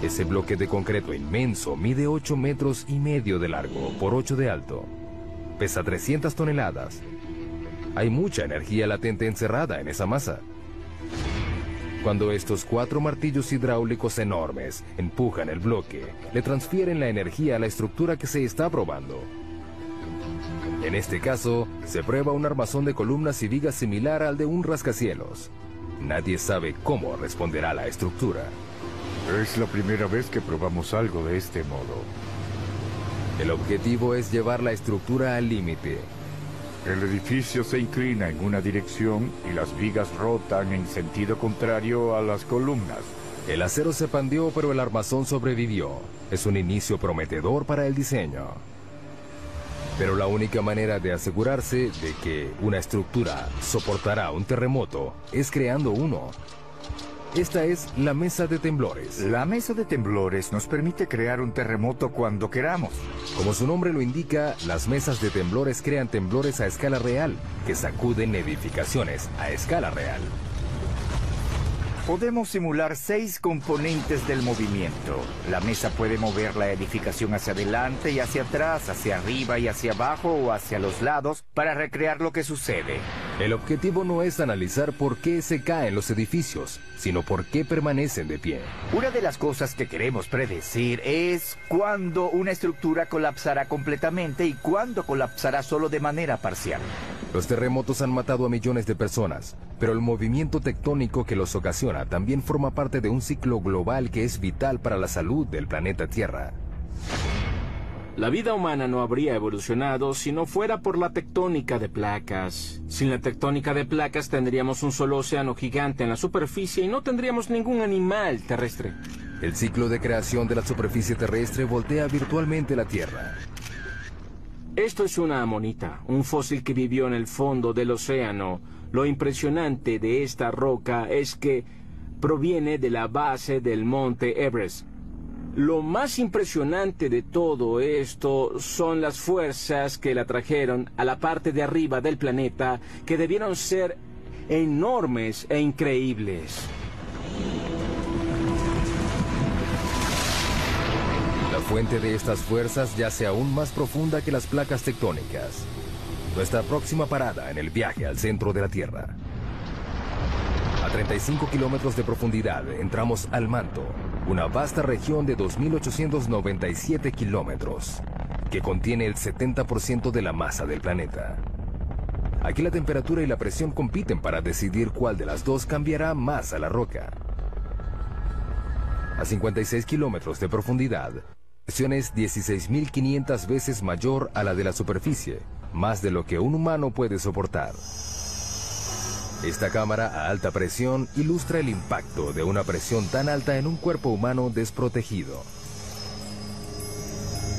Ese bloque de concreto inmenso mide 8 metros y medio de largo por 8 de alto. Pesa 300 toneladas. Hay mucha energía latente encerrada en esa masa. Cuando estos 4 martillos hidráulicos enormes empujan el bloque, le transfieren la energía a la estructura que se está probando. En este caso, se prueba un armazón de columnas y vigas similar al de un rascacielos. Nadie sabe cómo responderá la estructura. Es la primera vez que probamos algo de este modo. El objetivo es llevar la estructura al límite. El edificio se inclina en una dirección y las vigas rotan en sentido contrario a las columnas. El acero se pandeó, pero el armazón sobrevivió. Es un inicio prometedor para el diseño. Pero la única manera de asegurarse de que una estructura soportará un terremoto es creando uno. Esta es la mesa de temblores. La mesa de temblores nos permite crear un terremoto cuando queramos. Como su nombre lo indica, las mesas de temblores crean temblores a escala real, que sacuden edificaciones a escala real. Podemos simular 6 componentes del movimiento. La mesa puede mover la edificación hacia adelante y hacia atrás, hacia arriba y hacia abajo o hacia los lados para recrear lo que sucede. El objetivo no es analizar por qué se caen los edificios, sino por qué permanecen de pie. Una de las cosas que queremos predecir es cuándo una estructura colapsará completamente y cuándo colapsará solo de manera parcial. Los terremotos han matado a millones de personas, pero el movimiento tectónico que los ocasiona también forma parte de un ciclo global que es vital para la salud del planeta Tierra. La vida humana no habría evolucionado si no fuera por la tectónica de placas. Sin la tectónica de placas tendríamos un solo océano gigante en la superficie y no tendríamos ningún animal terrestre. El ciclo de creación de la superficie terrestre voltea virtualmente la Tierra. Esto es una amonita, un fósil que vivió en el fondo del océano. Lo impresionante de esta roca es que proviene de la base del monte Everest. Lo más impresionante de todo esto son las fuerzas que la trajeron a la parte de arriba del planeta, que debieron ser enormes e increíbles. La fuente de estas fuerzas yace aún más profunda que las placas tectónicas. Nuestra próxima parada en el viaje al centro de la Tierra. A 35 kilómetros de profundidad entramos al manto, una vasta región de 2.897 kilómetros, que contiene el 70% de la masa del planeta. Aquí la temperatura y la presión compiten para decidir cuál de las dos cambiará más a la roca. A 56 kilómetros de profundidad, la presión es 16.500 veces mayor a la de la superficie, más de lo que un humano puede soportar. Esta cámara a alta presión ilustra el impacto de una presión tan alta en un cuerpo humano desprotegido.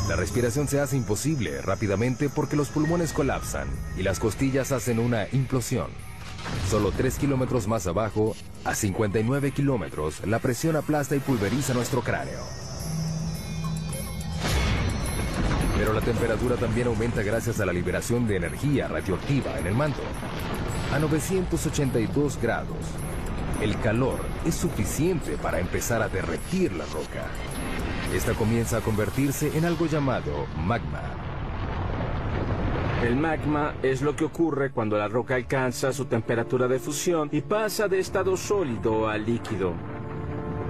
La respiración se hace imposible rápidamente porque los pulmones colapsan y las costillas hacen una implosión. Solo 3 kilómetros más abajo, a 59 kilómetros, la presión aplasta y pulveriza nuestro cráneo. Pero la temperatura también aumenta gracias a la liberación de energía radioactiva en el manto. A 982 grados, el calor es suficiente para empezar a derretir la roca. Esta comienza a convertirse en algo llamado magma. El magma es lo que ocurre cuando la roca alcanza su temperatura de fusión y pasa de estado sólido a líquido.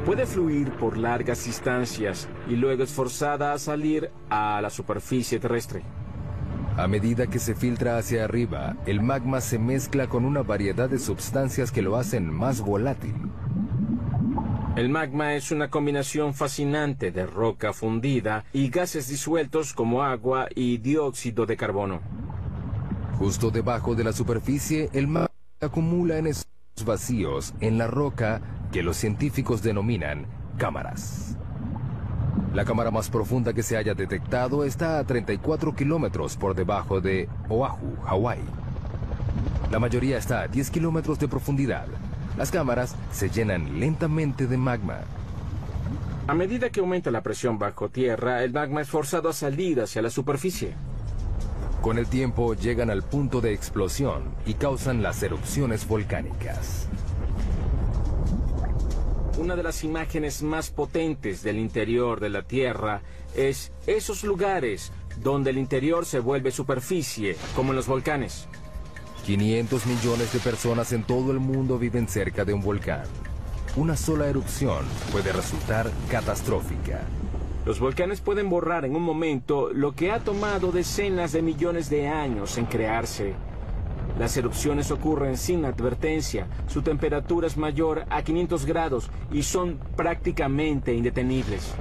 Puede fluir por largas distancias y luego es forzada a salir a la superficie terrestre. A medida que se filtra hacia arriba, el magma se mezcla con una variedad de sustancias que lo hacen más volátil. El magma es una combinación fascinante de roca fundida y gases disueltos como agua y dióxido de carbono. Justo debajo de la superficie, el magma acumula en esos vacíos en la roca que los científicos denominan cámaras. La cámara más profunda que se haya detectado está a 34 kilómetros por debajo de Oahu, Hawái. La mayoría está a 10 kilómetros de profundidad. Las cámaras se llenan lentamente de magma. A medida que aumenta la presión bajo tierra, el magma es forzado a salir hacia la superficie. Con el tiempo llegan al punto de explosión y causan las erupciones volcánicas. Una de las imágenes más potentes del interior de la Tierra es esos lugares donde el interior se vuelve superficie, como en los volcanes. 500 millones de personas en todo el mundo viven cerca de un volcán. Una sola erupción puede resultar catastrófica. Los volcanes pueden borrar en un momento lo que ha tomado decenas de millones de años en crearse. Las erupciones ocurren sin advertencia, su temperatura es mayor a 500 grados y son prácticamente indetenibles.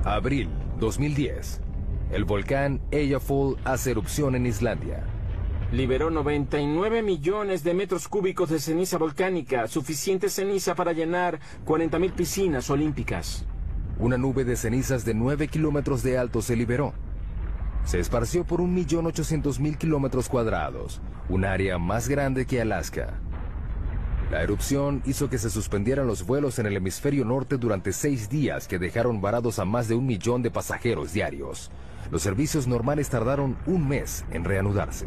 Abril 2010. El volcán Eyjafjall hace erupción en Islandia. Liberó 99 millones de metros cúbicos de ceniza volcánica, suficiente ceniza para llenar 40.000 piscinas olímpicas. Una nube de cenizas de 9 kilómetros de alto se liberó. Se esparció por 1.800.000 kilómetros cuadrados, un área más grande que Alaska. La erupción hizo que se suspendieran los vuelos en el hemisferio norte durante 6 días que dejaron varados a más de 1 millón de pasajeros diarios. Los servicios normales tardaron un mes en reanudarse.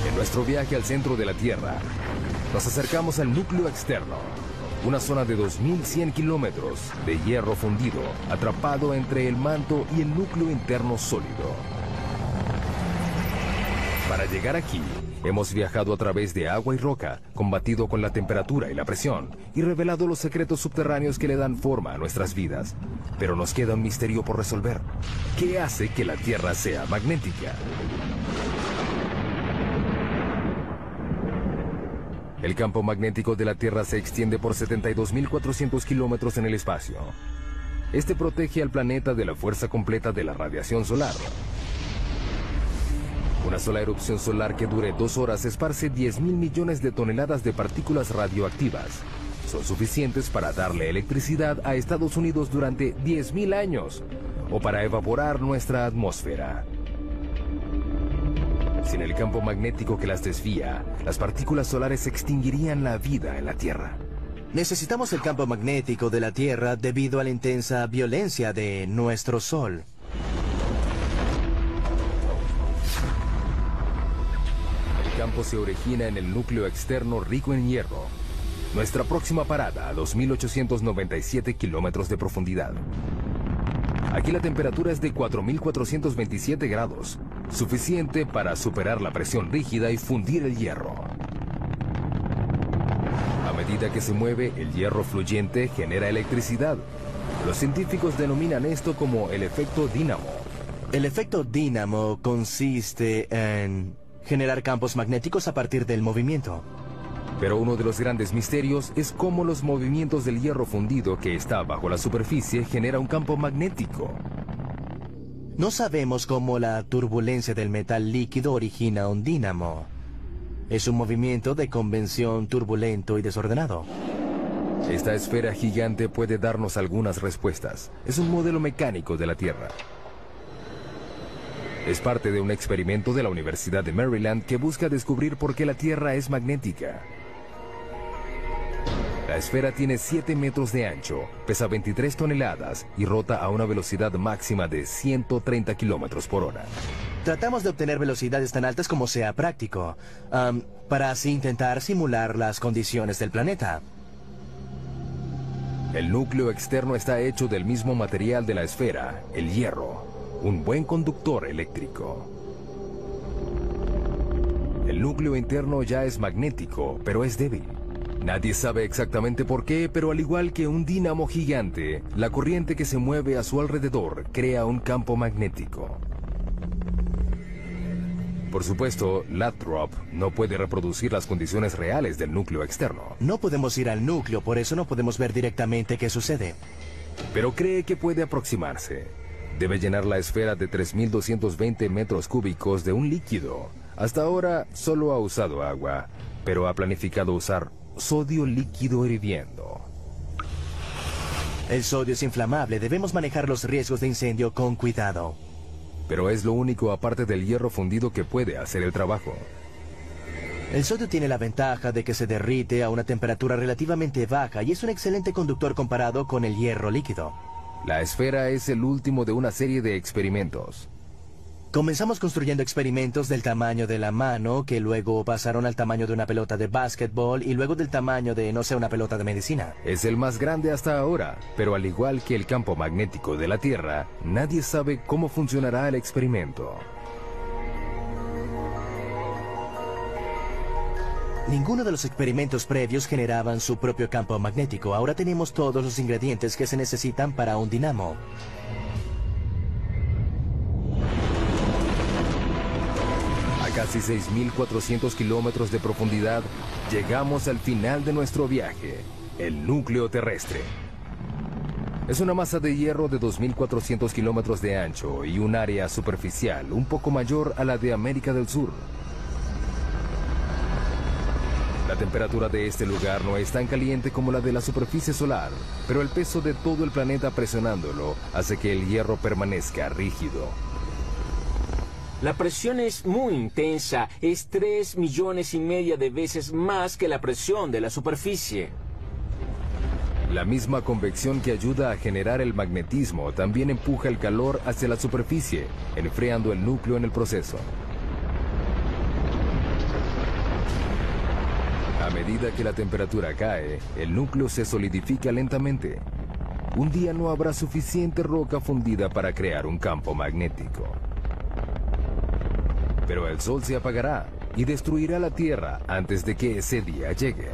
En nuestro viaje al centro de la Tierra, nos acercamos al núcleo externo, una zona de 2.100 kilómetros de hierro fundido, atrapado entre el manto y el núcleo interno sólido. Para llegar aquí, hemos viajado a través de agua y roca, combatido con la temperatura y la presión, y revelado los secretos subterráneos que le dan forma a nuestras vidas. Pero nos queda un misterio por resolver. ¿Qué hace que la Tierra sea magnética? El campo magnético de la Tierra se extiende por 72.400 kilómetros en el espacio. Este protege al planeta de la fuerza completa de la radiación solar. Una sola erupción solar que dure 2 horas esparce 10.000 millones de toneladas de partículas radioactivas. Son suficientes para darle electricidad a Estados Unidos durante 10.000 años, o para evaporar nuestra atmósfera. Sin el campo magnético que las desvía, las partículas solares extinguirían la vida en la Tierra. Necesitamos el campo magnético de la Tierra debido a la intensa violencia de nuestro Sol. El campo se origina en el núcleo externo rico en hierro. Nuestra próxima parada a 2.897 kilómetros de profundidad. Aquí la temperatura es de 4.427 grados, suficiente para superar la presión rígida y fundir el hierro. A medida que se mueve, el hierro fluyente genera electricidad. Los científicos denominan esto como el efecto dínamo. El efecto dínamo consiste en generar campos magnéticos a partir del movimiento. Pero uno de los grandes misterios es cómo los movimientos del hierro fundido que está bajo la superficie genera un campo magnético. No sabemos cómo la turbulencia del metal líquido origina un dínamo. Es un movimiento de convención turbulento y desordenado. Esta esfera gigante puede darnos algunas respuestas. Es un modelo mecánico de la Tierra. Es parte de un experimento de la Universidad de Maryland que busca descubrir por qué la Tierra es magnética. La esfera tiene 7 metros de ancho, pesa 23 toneladas y rota a una velocidad máxima de 130 kilómetros por hora. Tratamos de obtener velocidades tan altas como sea práctico, para así intentar simular las condiciones del planeta. El núcleo externo está hecho del mismo material de la esfera, el hierro, un buen conductor eléctrico. El núcleo interno ya es magnético, pero es débil. Nadie sabe exactamente por qué, pero al igual que un dínamo gigante, la corriente que se mueve a su alrededor crea un campo magnético. Por supuesto, Lathrop no puede reproducir las condiciones reales del núcleo externo. No podemos ir al núcleo, por eso no podemos ver directamente qué sucede. Pero cree que puede aproximarse. Debe llenar la esfera de 3.220 metros cúbicos de un líquido. Hasta ahora solo ha usado agua, pero ha planificado usar sodio líquido hirviendo. El sodio es inflamable, debemos manejar los riesgos de incendio con cuidado. Pero es lo único aparte del hierro fundido que puede hacer el trabajo. El sodio tiene la ventaja de que se derrite a una temperatura relativamente baja y es un excelente conductor comparado con el hierro líquido. La esfera es el último de una serie de experimentos. Comenzamos construyendo experimentos del tamaño de la mano, que luego pasaron al tamaño de una pelota de básquetbol y luego del tamaño de, no sé, una pelota de medicina. Es el más grande hasta ahora, pero al igual que el campo magnético de la Tierra, nadie sabe cómo funcionará el experimento. Ninguno de los experimentos previos generaban su propio campo magnético. Ahora tenemos todos los ingredientes que se necesitan para un dinamo. A casi 6.400 kilómetros de profundidad, llegamos al final de nuestro viaje, el núcleo terrestre. Es una masa de hierro de 2.400 kilómetros de ancho y un área superficial un poco mayor a la de América del Sur. La temperatura de este lugar no es tan caliente como la de la superficie solar, pero el peso de todo el planeta presionándolo hace que el hierro permanezca rígido. La presión es muy intensa, es 3,5 millones de veces más que la presión de la superficie. La misma convección que ayuda a generar el magnetismo también empuja el calor hacia la superficie, enfriando el núcleo en el proceso. A medida que la temperatura cae, el núcleo se solidifica lentamente. Un día no habrá suficiente roca fundida para crear un campo magnético. Pero el sol se apagará y destruirá la Tierra antes de que ese día llegue.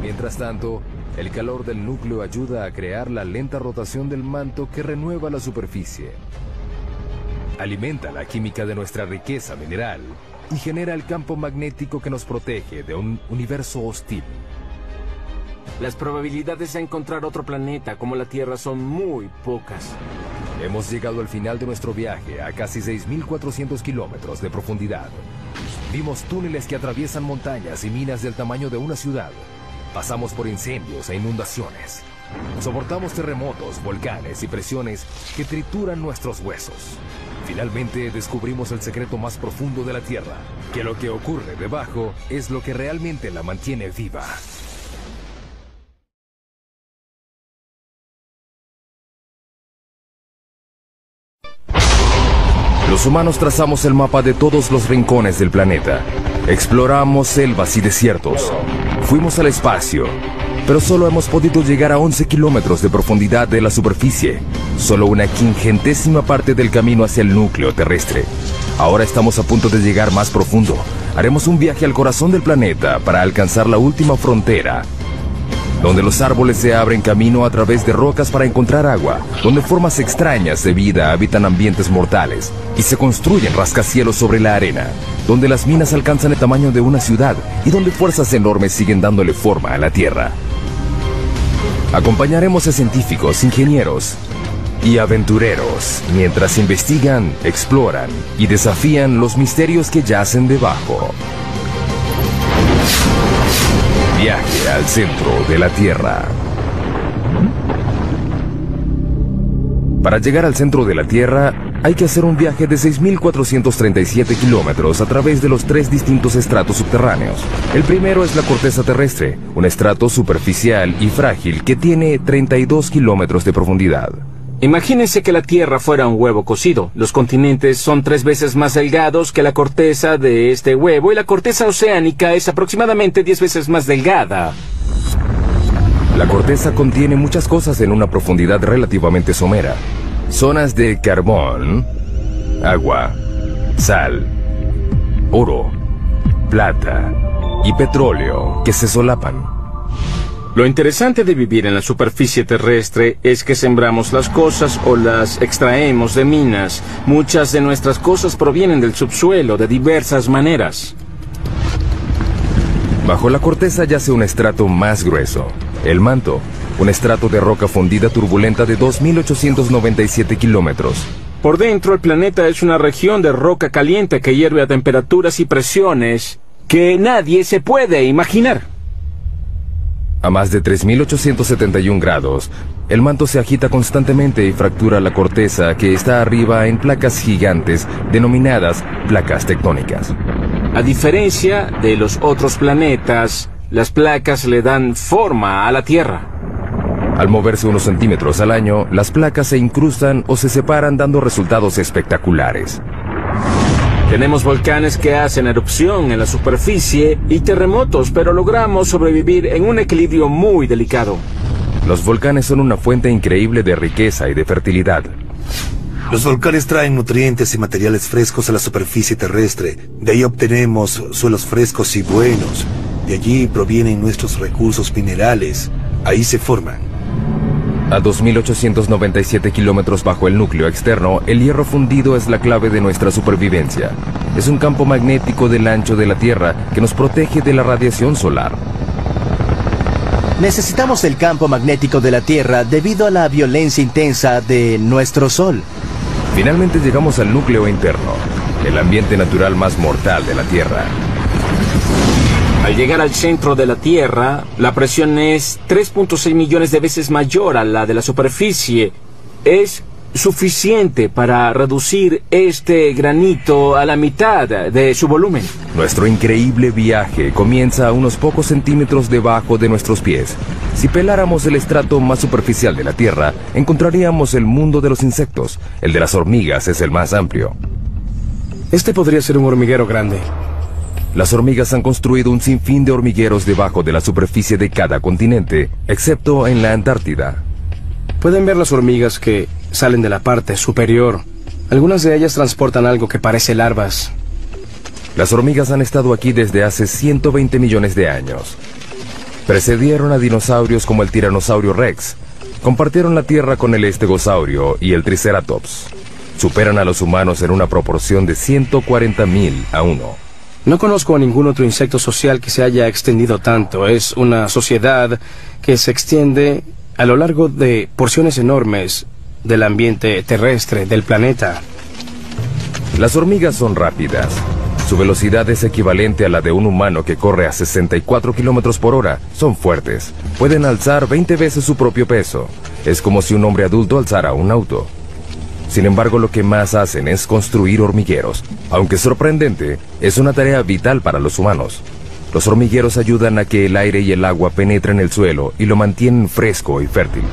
Mientras tanto, el calor del núcleo ayuda a crear la lenta rotación del manto que renueva la superficie. Alimenta la química de nuestra riqueza mineral y genera el campo magnético que nos protege de un universo hostil. Las probabilidades de encontrar otro planeta como la Tierra son muy pocas. Hemos llegado al final de nuestro viaje a casi 6.400 kilómetros de profundidad. Vimos túneles que atraviesan montañas y minas del tamaño de una ciudad. Pasamos por incendios e inundaciones. Soportamos terremotos, volcanes y presiones que trituran nuestros huesos. Finalmente descubrimos el secreto más profundo de la Tierra, que lo que ocurre debajo es lo que realmente la mantiene viva. Los humanos trazamos el mapa de todos los rincones del planeta. Exploramos selvas y desiertos. Fuimos al espacio, pero solo hemos podido llegar a 11 kilómetros de profundidad de la superficie. Solo una 50ª parte del camino hacia el núcleo terrestre. Ahora estamos a punto de llegar más profundo. Haremos un viaje al corazón del planeta para alcanzar la última frontera, donde los árboles se abren camino a través de rocas para encontrar agua, donde formas extrañas de vida habitan ambientes mortales y se construyen rascacielos sobre la arena, donde las minas alcanzan el tamaño de una ciudad y donde fuerzas enormes siguen dándole forma a la Tierra. Acompañaremos a científicos, ingenieros y aventureros mientras investigan, exploran y desafían los misterios que yacen debajo. Viaje al centro de la Tierra. Para llegar al centro de la Tierra, hay que hacer un viaje de 6.437 kilómetros a través de los 3 distintos estratos subterráneos. El primero es la corteza terrestre, un estrato superficial y frágil que tiene 32 kilómetros de profundidad. Imagínense que la Tierra fuera un huevo cocido. Los continentes son 3 veces más delgados que la corteza de este huevo y la corteza oceánica es aproximadamente 10 veces más delgada. La corteza contiene muchas cosas en una profundidad relativamente somera. Zonas de carbón, agua, sal, oro, plata y petróleo que se solapan. Lo interesante de vivir en la superficie terrestre es que sembramos las cosas o las extraemos de minas. Muchas de nuestras cosas provienen del subsuelo de diversas maneras. Bajo la corteza yace un estrato más grueso, el manto, un estrato de roca fundida turbulenta de 2.897 kilómetros. Por dentro, el planeta es una región de roca caliente que hierve a temperaturas y presiones que nadie se puede imaginar. A más de 3.871 grados, el manto se agita constantemente y fractura la corteza que está arriba en placas gigantes denominadas placas tectónicas. A diferencia de los otros planetas, las placas le dan forma a la Tierra. Al moverse unos centímetros al año, las placas se incrustan o se separan dando resultados espectaculares. Tenemos volcanes que hacen erupción en la superficie y terremotos, pero logramos sobrevivir en un equilibrio muy delicado. Los volcanes son una fuente increíble de riqueza y de fertilidad. Los volcanes traen nutrientes y materiales frescos a la superficie terrestre. De ahí obtenemos suelos frescos y buenos. De allí provienen nuestros recursos minerales. Ahí se forman. A 2.897 kilómetros bajo el núcleo externo, el hierro fundido es la clave de nuestra supervivencia. Es un campo magnético del ancho de la Tierra que nos protege de la radiación solar. Necesitamos el campo magnético de la Tierra debido a la violencia intensa de nuestro Sol. Finalmente llegamos al núcleo interno, el ambiente natural más mortal de la Tierra. Al llegar al centro de la Tierra, la presión es 3.6 millones de veces mayor a la de la superficie. Es suficiente para reducir este granito a la mitad de su volumen. Nuestro increíble viaje comienza a unos pocos centímetros debajo de nuestros pies. Si peláramos el estrato más superficial de la Tierra, encontraríamos el mundo de los insectos. El de las hormigas es el más amplio. Este podría ser un hormiguero grande. Las hormigas han construido un sinfín de hormigueros debajo de la superficie de cada continente, excepto en la Antártida. Pueden ver las hormigas que salen de la parte superior. Algunas de ellas transportan algo que parece larvas. Las hormigas han estado aquí desde hace 120 millones de años. Precedieron a dinosaurios como el tiranosaurio Rex. Compartieron la Tierra con el estegosaurio y el triceratops. Superan a los humanos en una proporción de 140.000 a 1. No conozco a ningún otro insecto social que se haya extendido tanto. Es una sociedad que se extiende a lo largo de porciones enormes del ambiente terrestre del planeta. Las hormigas son rápidas. Su velocidad es equivalente a la de un humano que corre a 64 kilómetros por hora. Son fuertes. Pueden alzar 20 veces su propio peso. Es como si un hombre adulto alzara un auto. Sin embargo, lo que más hacen es construir hormigueros. Aunque sorprendente, es una tarea vital para los humanos. Los hormigueros ayudan a que el aire y el agua penetren el suelo y lo mantienen fresco y fértil.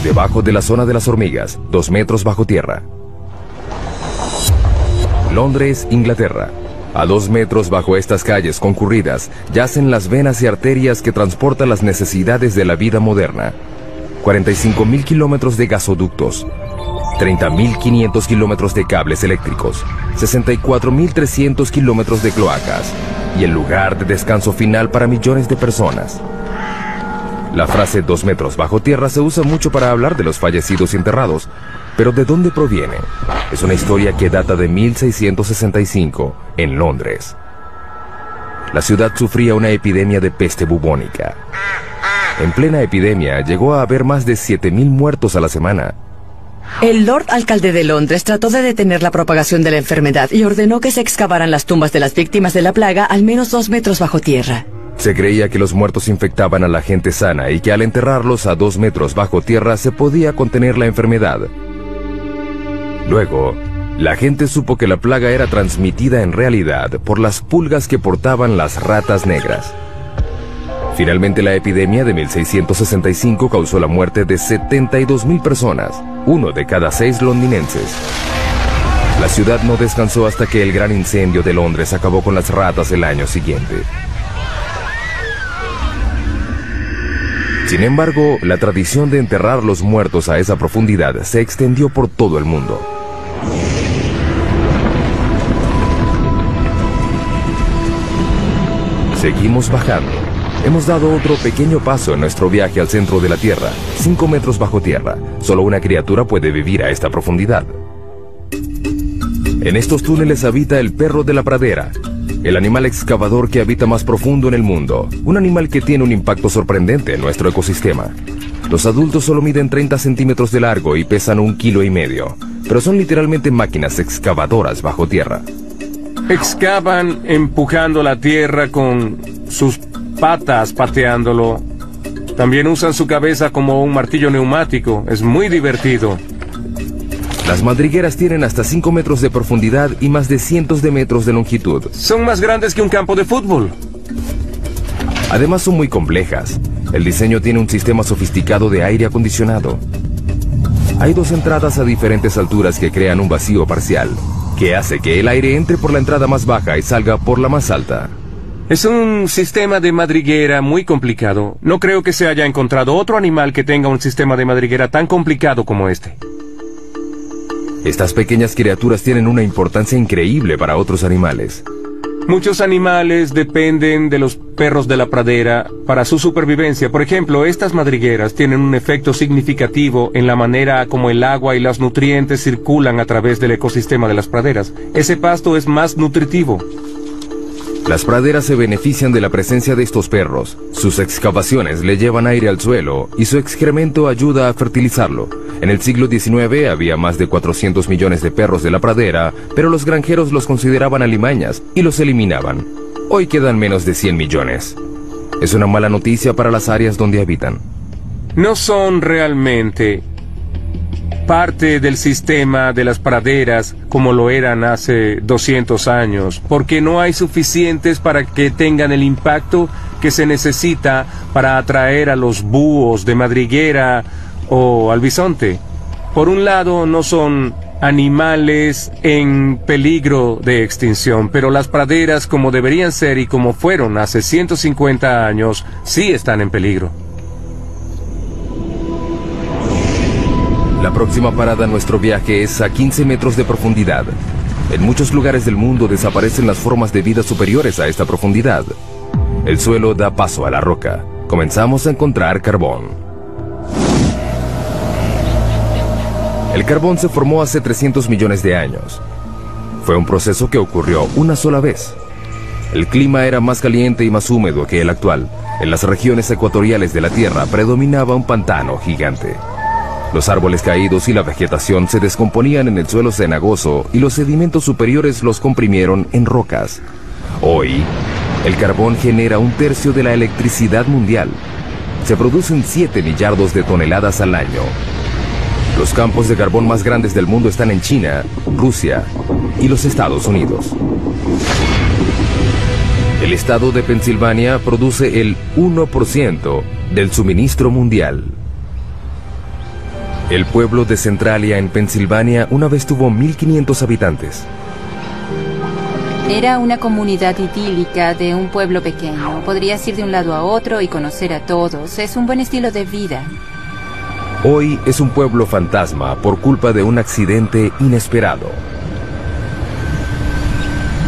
debajo de la zona de las hormigas, 2 metros bajo tierra. Londres, Inglaterra. A 2 metros bajo estas calles concurridas yacen las venas y arterias que transportan las necesidades de la vida moderna. 45.000 kilómetros de gasoductos, 30.500 kilómetros de cables eléctricos, 64.300 kilómetros de cloacas y el lugar de descanso final para millones de personas. La frase 2 metros bajo tierra se usa mucho para hablar de los fallecidos y enterrados, pero ¿de dónde proviene? Es una historia que data de 1665 en Londres. La ciudad sufría una epidemia de peste bubónica. En plena epidemia llegó a haber más de 7.000 muertos a la semana. El Lord Alcalde de Londres trató de detener la propagación de la enfermedad y ordenó que se excavaran las tumbas de las víctimas de la plaga al menos 2 metros bajo tierra. Se creía que los muertos infectaban a la gente sana y que al enterrarlos a 2 metros bajo tierra se podía contener la enfermedad. Luego, la gente supo que la plaga era transmitida en realidad por las pulgas que portaban las ratas negras. Finalmente, la epidemia de 1665 causó la muerte de 72.000 personas, 1 de cada 6 londinenses. La ciudad no descansó hasta que el gran incendio de Londres acabó con las ratas el año siguiente. Sin embargo, la tradición de enterrar los muertos a esa profundidad se extendió por todo el mundo. Seguimos bajando. Hemos dado otro pequeño paso en nuestro viaje al centro de la Tierra, 5 metros bajo tierra. Solo una criatura puede vivir a esta profundidad. En estos túneles habita el perro de la pradera, el animal excavador que habita más profundo en el mundo, un animal que tiene un impacto sorprendente en nuestro ecosistema. Los adultos solo miden 30 centímetros de largo y pesan 1,5 kilos, pero son literalmente máquinas excavadoras bajo tierra. Excavan empujando la tierra con sus patas, pateándolo. También usan su cabeza como un martillo neumático. Es muy divertido. Las madrigueras tienen hasta 5 metros de profundidad y más de cientos de metros de longitud. Son más grandes que un campo de fútbol. Además son muy complejas. El diseño tiene un sistema sofisticado de aire acondicionado. Hay 2 entradas a diferentes alturas que crean un vacío parcial, que hace que el aire entre por la entrada más baja y salga por la más alta. Es un sistema de madriguera muy complicado. No creo que se haya encontrado otro animal que tenga un sistema de madriguera tan complicado como este. Estas pequeñas criaturas tienen una importancia increíble para otros animales. Muchos animales dependen de los perros de la pradera para su supervivencia. Por ejemplo, estas madrigueras tienen un efecto significativo en la manera como el agua y los nutrientes circulan a través del ecosistema de las praderas. Ese pasto es más nutritivo. Las praderas se benefician de la presencia de estos perros. Sus excavaciones le llevan aire al suelo y su excremento ayuda a fertilizarlo. En el siglo XIX había más de 400 millones de perros de la pradera, pero los granjeros los consideraban alimañas y los eliminaban. Hoy quedan menos de 100 millones. Es una mala noticia para las áreas donde habitan. No son realmente parte del sistema de las praderas como lo eran hace 200 años, porque no hay suficientes para que tengan el impacto que se necesita para atraer a los búhos de madriguera o al bisonte. Por un lado, no son animales en peligro de extinción, pero las praderas, como deberían ser y como fueron hace 150 años, sí están en peligro. La próxima parada en nuestro viaje es a 15 metros de profundidad. En muchos lugares del mundo desaparecen las formas de vida superiores a esta profundidad. El suelo da paso a la roca. Comenzamos a encontrar carbón. El carbón se formó hace 300 millones de años. Fue un proceso que ocurrió una sola vez. El clima era más caliente y más húmedo que el actual. En las regiones ecuatoriales de la Tierra predominaba un pantano gigante. Los árboles caídos y la vegetación se descomponían en el suelo cenagoso y los sedimentos superiores los comprimieron en rocas. Hoy, el carbón genera 1/3 de la electricidad mundial. Se producen 7 millardos de toneladas al año. Los campos de carbón más grandes del mundo están en China, Rusia y los Estados Unidos. El estado de Pensilvania produce el 1% del suministro mundial. El pueblo de Centralia, en Pensilvania, una vez tuvo 1500 habitantes. Era una comunidad idílica de un pueblo pequeño. Podrías ir de un lado a otro y conocer a todos. Es un buen estilo de vida. Hoy es un pueblo fantasma por culpa de un accidente inesperado.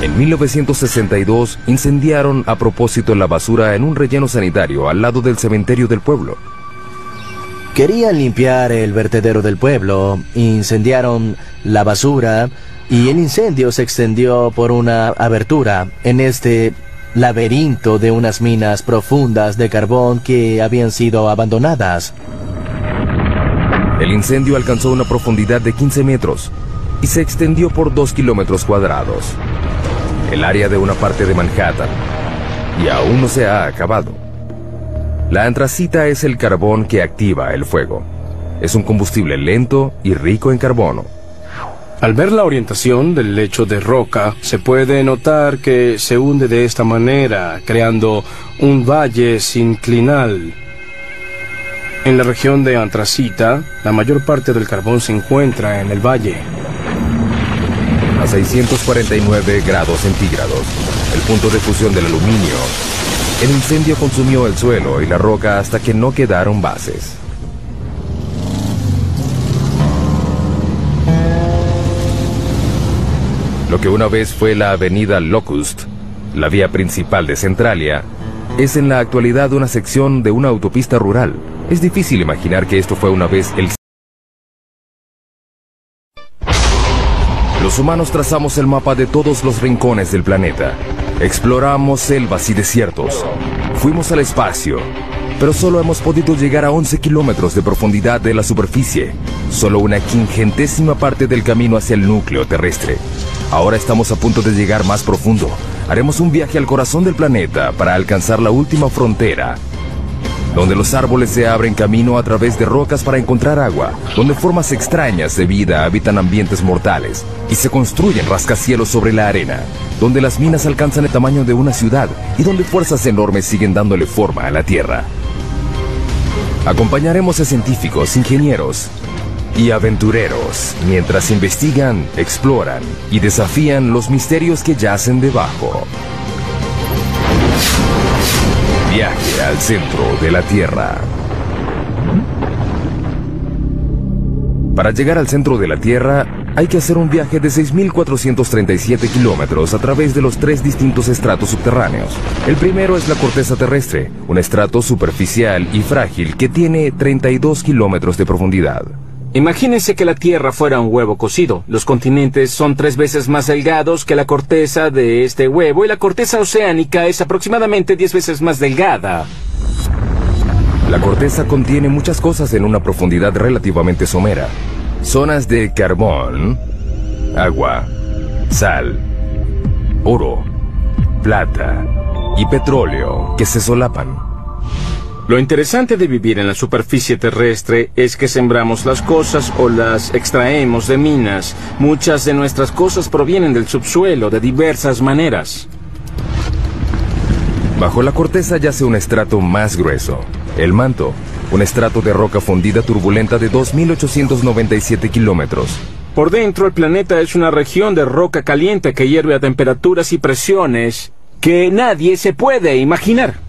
En 1962 incendiaron a propósito la basura en un relleno sanitario al lado del cementerio del pueblo. Querían limpiar el vertedero del pueblo, incendiaron la basura y el incendio se extendió por una abertura en este laberinto de unas minas profundas de carbón que habían sido abandonadas. El incendio alcanzó una profundidad de 15 metros y se extendió por 2 kilómetros cuadrados. El área de una parte de Manhattan, y aún no se ha acabado. La antracita es el carbón que activa el fuego. Es un combustible lento y rico en carbono. Al ver la orientación del lecho de roca, se puede notar que se hunde de esta manera, creando un valle sinclinal. En la región de antracita, la mayor parte del carbón se encuentra en el valle. A 649 grados centígrados, el punto de fusión del aluminio, el incendio consumió el suelo y la roca hasta que no quedaron bases. Lo que una vez fue la avenida Locust, la vía principal de Centralia, es en la actualidad una sección de una autopista rural. Es difícil imaginar que esto fue una vez el... Los humanos trazamos el mapa de todos los rincones del planeta. Exploramos selvas y desiertos. Fuimos al espacio, pero solo hemos podido llegar a 11 kilómetros de profundidad de la superficie. Solo una 50ª parte del camino hacia el núcleo terrestre. Ahora estamos a punto de llegar más profundo. Haremos un viaje al corazón del planeta para alcanzar la última frontera, donde los árboles se abren camino a través de rocas para encontrar agua, donde formas extrañas de vida habitan ambientes mortales y se construyen rascacielos sobre la arena, donde las minas alcanzan el tamaño de una ciudad y donde fuerzas enormes siguen dándole forma a la Tierra. Acompañaremos a científicos, ingenieros y aventureros mientras investigan, exploran y desafían los misterios que yacen debajo. Viaje al centro de la Tierra. Para llegar al centro de la Tierra, hay que hacer un viaje de 6.437 kilómetros a través de los 3 distintos estratos subterráneos. El primero es la corteza terrestre, un estrato superficial y frágil que tiene 32 kilómetros de profundidad. Imagínense que la Tierra fuera un huevo cocido. Los continentes son 3 veces más delgados que la corteza de este huevo y la corteza oceánica es aproximadamente 10 veces más delgada. La corteza contiene muchas cosas en una profundidad relativamente somera. Zonas de carbón, agua, sal, oro, plata y petróleo que se solapan. Lo interesante de vivir en la superficie terrestre es que sembramos las cosas o las extraemos de minas. Muchas de nuestras cosas provienen del subsuelo de diversas maneras. Bajo la corteza yace un estrato más grueso, el manto, un estrato de roca fundida turbulenta de 2.897 kilómetros. Por dentro, el planeta es una región de roca caliente que hierve a temperaturas y presiones que nadie se puede imaginar.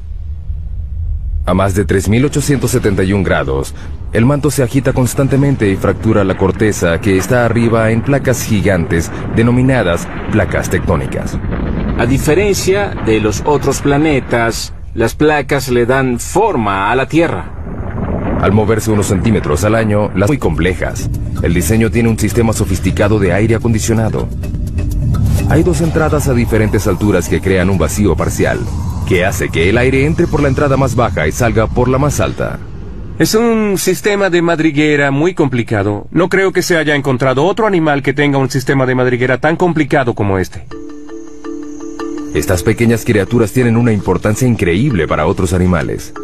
A más de 3.871 grados, el manto se agita constantemente y fractura la corteza que está arriba en placas gigantes denominadas placas tectónicas. A diferencia de los otros planetas, las placas le dan forma a la Tierra. Al moverse unos centímetros al año, las muy complejas. El diseño tiene un sistema sofisticado de aire acondicionado. Hay 2 entradas a diferentes alturas que crean un vacío parcial, que hace que el aire entre por la entrada más baja y salga por la más alta. Es un sistema de madriguera muy complicado. No creo que se haya encontrado otro animal que tenga un sistema de madriguera tan complicado como este. Estas pequeñas criaturas tienen una importancia increíble para otros animales.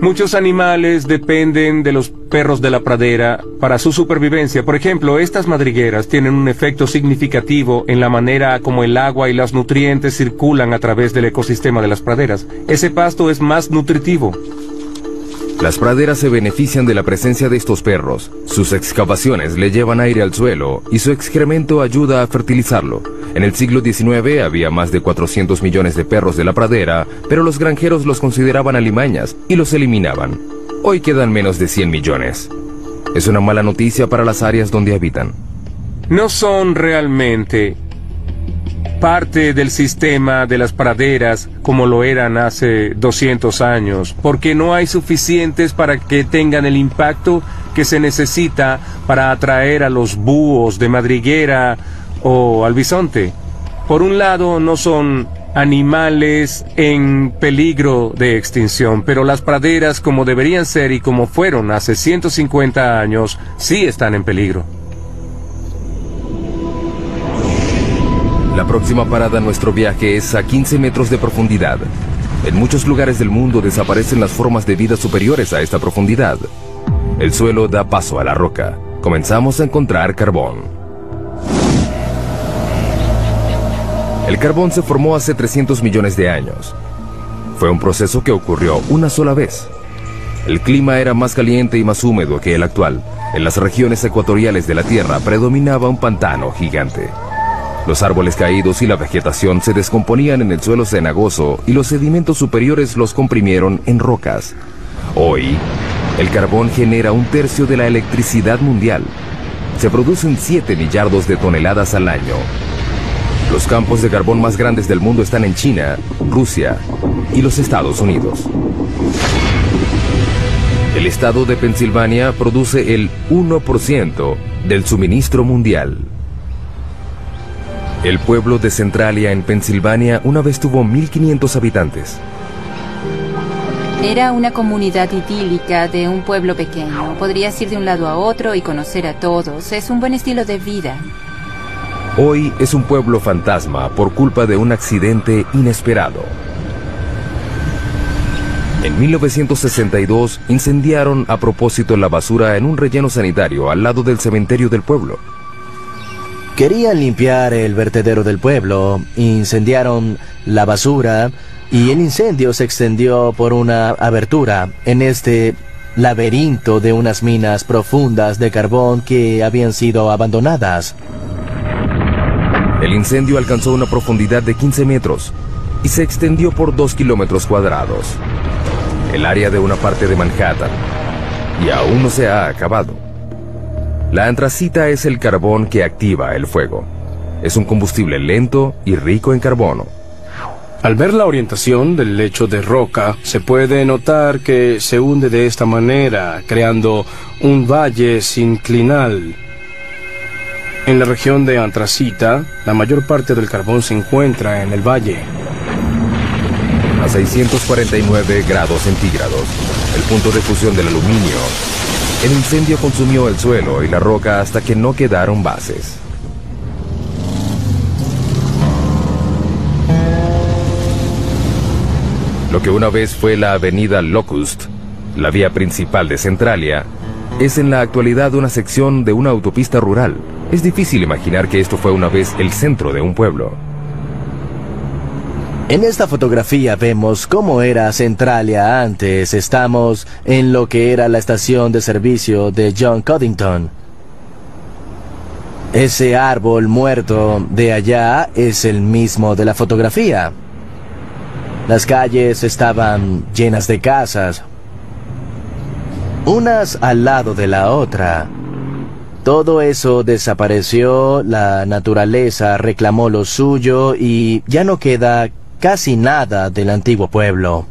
Muchos animales dependen de los perros de la pradera para su supervivencia. Por ejemplo, estas madrigueras tienen un efecto significativo en la manera como el agua y los nutrientes circulan a través del ecosistema de las praderas. Ese pasto es más nutritivo. Las praderas se benefician de la presencia de estos perros. Sus excavaciones le llevan aire al suelo y su excremento ayuda a fertilizarlo. En el siglo XIX había más de 400 millones de perros de la pradera, pero los granjeros los consideraban alimañas y los eliminaban. Hoy quedan menos de 100 millones. Es una mala noticia para las áreas donde habitan. No son realmente parte del sistema de las praderas como lo eran hace 200 años, porque no hay suficientes para que tengan el impacto que se necesita para atraer a los búhos de madriguera o al bisonte. Por un lado, no son animales en peligro de extinción, pero las praderas, como deberían ser y como fueron hace 150 años, sí están en peligro. La próxima parada en nuestro viaje es a 15 metros de profundidad. En muchos lugares del mundo desaparecen las formas de vida superiores a esta profundidad. El suelo da paso a la roca. Comenzamos a encontrar carbón. El carbón se formó hace 300 millones de años. Fue un proceso que ocurrió una sola vez. El clima era más caliente y más húmedo que el actual. En las regiones ecuatoriales de la Tierra predominaba un pantano gigante. Los árboles caídos y la vegetación se descomponían en el suelo cenagoso y los sedimentos superiores los comprimieron en rocas. Hoy, el carbón genera 1/3 de la electricidad mundial. Se producen 7 millardos de toneladas al año. Los campos de carbón más grandes del mundo están en China, Rusia y los Estados Unidos. El estado de Pensilvania produce el 1% del suministro mundial. El pueblo de Centralia en Pensilvania una vez tuvo 1.500 habitantes. Era una comunidad idílica de un pueblo pequeño. Podrías ir de un lado a otro y conocer a todos. Es un buen estilo de vida. Hoy es un pueblo fantasma por culpa de un accidente inesperado. En 1962 incendiaron a propósito la basura en un relleno sanitario al lado del cementerio del pueblo. Querían limpiar el vertedero del pueblo, incendiaron la basura y el incendio se extendió por una abertura en este laberinto de unas minas profundas de carbón que habían sido abandonadas. El incendio alcanzó una profundidad de 15 metros y se extendió por 2 kilómetros cuadrados. El área de una parte de Manhattan, y aún no se ha acabado. La antracita es el carbón que activa el fuego. Es un combustible lento y rico en carbono. Al ver la orientación del lecho de roca, se puede notar que se hunde de esta manera, creando un valle sinclinal. En la región de antracita, la mayor parte del carbón se encuentra en el valle. A 649 grados centígrados, el punto de fusión del aluminio, el incendio consumió el suelo y la roca hasta que no quedaron bases. Lo que una vez fue la avenida Locust, la vía principal de Centralia, es en la actualidad una sección de una autopista rural. Es difícil imaginar que esto fue una vez el centro de un pueblo. En esta fotografía vemos cómo era Centralia antes. Estamos en lo que era la estación de servicio de John Coddington. Ese árbol muerto de allá es el mismo de la fotografía. Las calles estaban llenas de casas, unas al lado de la otra. Todo eso desapareció, la naturaleza reclamó lo suyo y ya no queda casi nada del antiguo pueblo.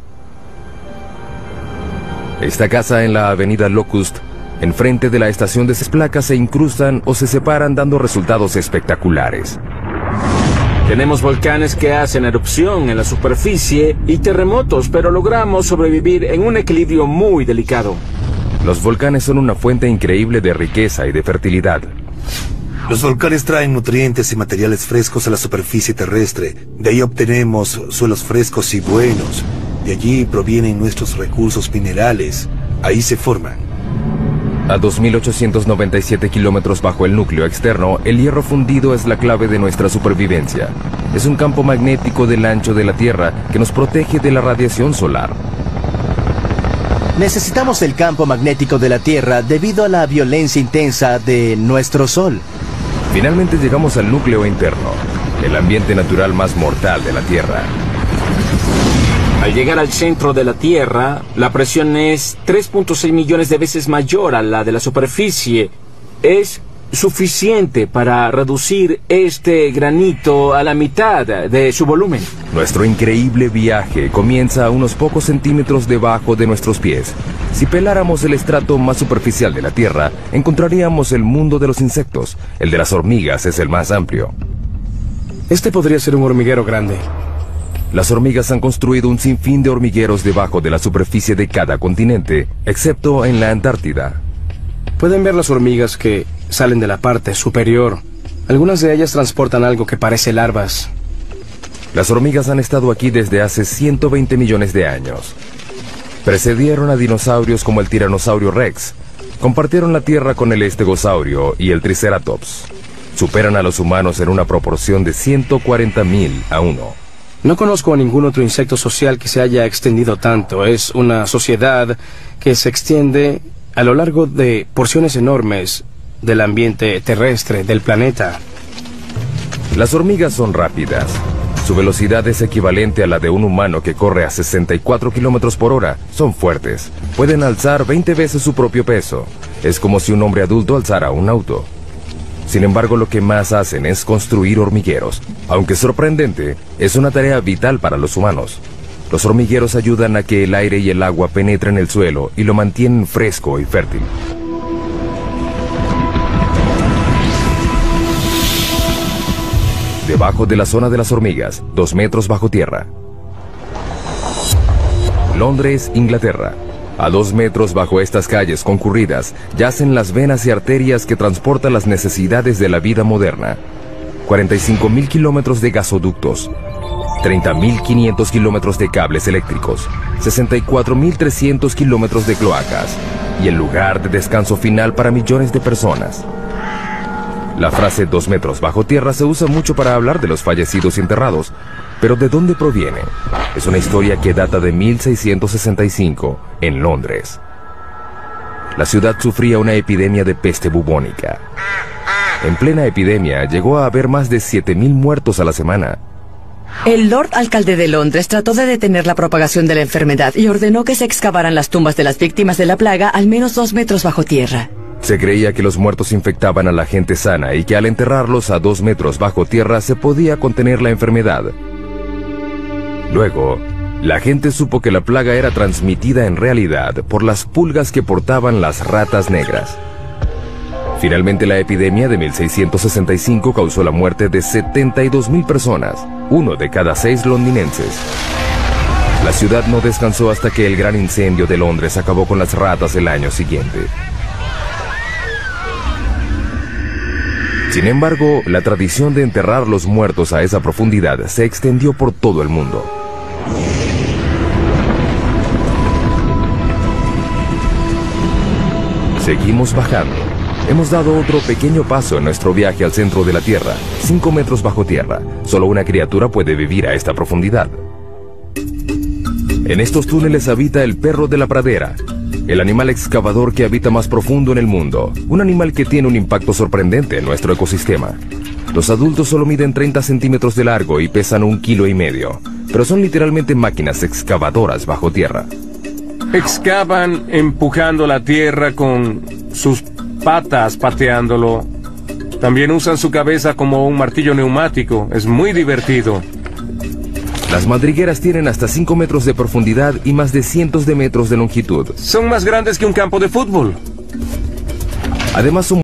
Esta casa en la avenida Locust, enfrente de la estación de placas se incrustan o se separan dando resultados espectaculares. Tenemos volcanes que hacen erupción en la superficie y terremotos, pero logramos sobrevivir en un equilibrio muy delicado. Los volcanes son una fuente increíble de riqueza y de fertilidad. Los volcanes traen nutrientes y materiales frescos a la superficie terrestre. De ahí obtenemos suelos frescos y buenos. De allí provienen nuestros recursos minerales. Ahí se forman. A 2.897 kilómetros bajo el núcleo externo, el hierro fundido es la clave de nuestra supervivencia. Es un campo magnético del ancho de la Tierra que nos protege de la radiación solar. Necesitamos el campo magnético de la Tierra debido a la violencia intensa de nuestro Sol. Finalmente llegamos al núcleo interno, el ambiente natural más mortal de la Tierra. Al llegar al centro de la Tierra, la presión es 3.6 millones de veces mayor a la de la superficie. Es suficiente para reducir este granito a la mitad de su volumen. Nuestro increíble viaje comienza a unos pocos centímetros debajo de nuestros pies. Si peláramos el estrato más superficial de la Tierra, encontraríamos el mundo de los insectos. El de las hormigas es el más amplio. Este podría ser un hormiguero grande. Las hormigas han construido un sinfín de hormigueros debajo de la superficie de cada continente, excepto en la Antártida. Pueden ver las hormigas que salen de la parte superior. Algunas de ellas transportan algo que parece larvas. Las hormigas han estado aquí desde hace 120 millones de años. Precedieron a dinosaurios como el tiranosaurio Rex. Compartieron la Tierra con el estegosaurio y el triceratops. Superan a los humanos en una proporción de 140.000 a 1. No conozco a ningún otro insecto social que se haya extendido tanto. Es una sociedad que se extiende a lo largo de porciones enormes del ambiente terrestre del planeta. Las hormigas son rápidas. Su velocidad es equivalente a la de un humano que corre a 64 kilómetros por hora. Son fuertes. Pueden alzar 20 veces su propio peso. Es como si un hombre adulto alzara un auto. Sin embargo, lo que más hacen es construir hormigueros. Aunque sorprendente, es una tarea vital para los humanos. Los hormigueros ayudan a que el aire y el agua penetren el suelo y lo mantienen fresco y fértil. Debajo de la zona de las hormigas, 2 metros bajo tierra. Londres, Inglaterra. A 2 metros bajo estas calles concurridas, yacen las venas y arterias que transportan las necesidades de la vida moderna. 45.000 kilómetros de gasoductos, 30.500 kilómetros de cables eléctricos, 64.300 kilómetros de cloacas y el lugar de descanso final para millones de personas. La frase 2 metros bajo tierra se usa mucho para hablar de los fallecidos y enterrados, pero ¿de dónde proviene? Es una historia que data de 1665 en Londres. La ciudad sufría una epidemia de peste bubónica. En plena epidemia llegó a haber más de 7.000 muertos a la semana. El Lord Alcalde de Londres trató de detener la propagación de la enfermedad y ordenó que se excavaran las tumbas de las víctimas de la plaga al menos 2 metros bajo tierra. Se creía que los muertos infectaban a la gente sana y que al enterrarlos a 2 metros bajo tierra se podía contener la enfermedad. Luego, la gente supo que la plaga era transmitida en realidad por las pulgas que portaban las ratas negras. Finalmente, la epidemia de 1665 causó la muerte de 72.000 personas, 1 de cada 6 londinenses. La ciudad no descansó hasta que el gran incendio de Londres acabó con las ratas el año siguiente. Sin embargo, la tradición de enterrar los muertos a esa profundidad se extendió por todo el mundo. Seguimos bajando. Hemos dado otro pequeño paso en nuestro viaje al centro de la Tierra, 5 metros bajo tierra. Solo una criatura puede vivir a esta profundidad. En estos túneles habita el perro de la pradera, el animal excavador que habita más profundo en el mundo. Un animal que tiene un impacto sorprendente en nuestro ecosistema. Los adultos solo miden 30 centímetros de largo y pesan 1,5 kilos, pero son literalmente máquinas excavadoras bajo tierra. Excavan empujando la tierra con sus patas, pateándolo. También usan su cabeza como un martillo neumático. Es muy divertido. Las madrigueras tienen hasta 5 metros de profundidad y más de cientos de metros de longitud. Son más grandes que un campo de fútbol. Además son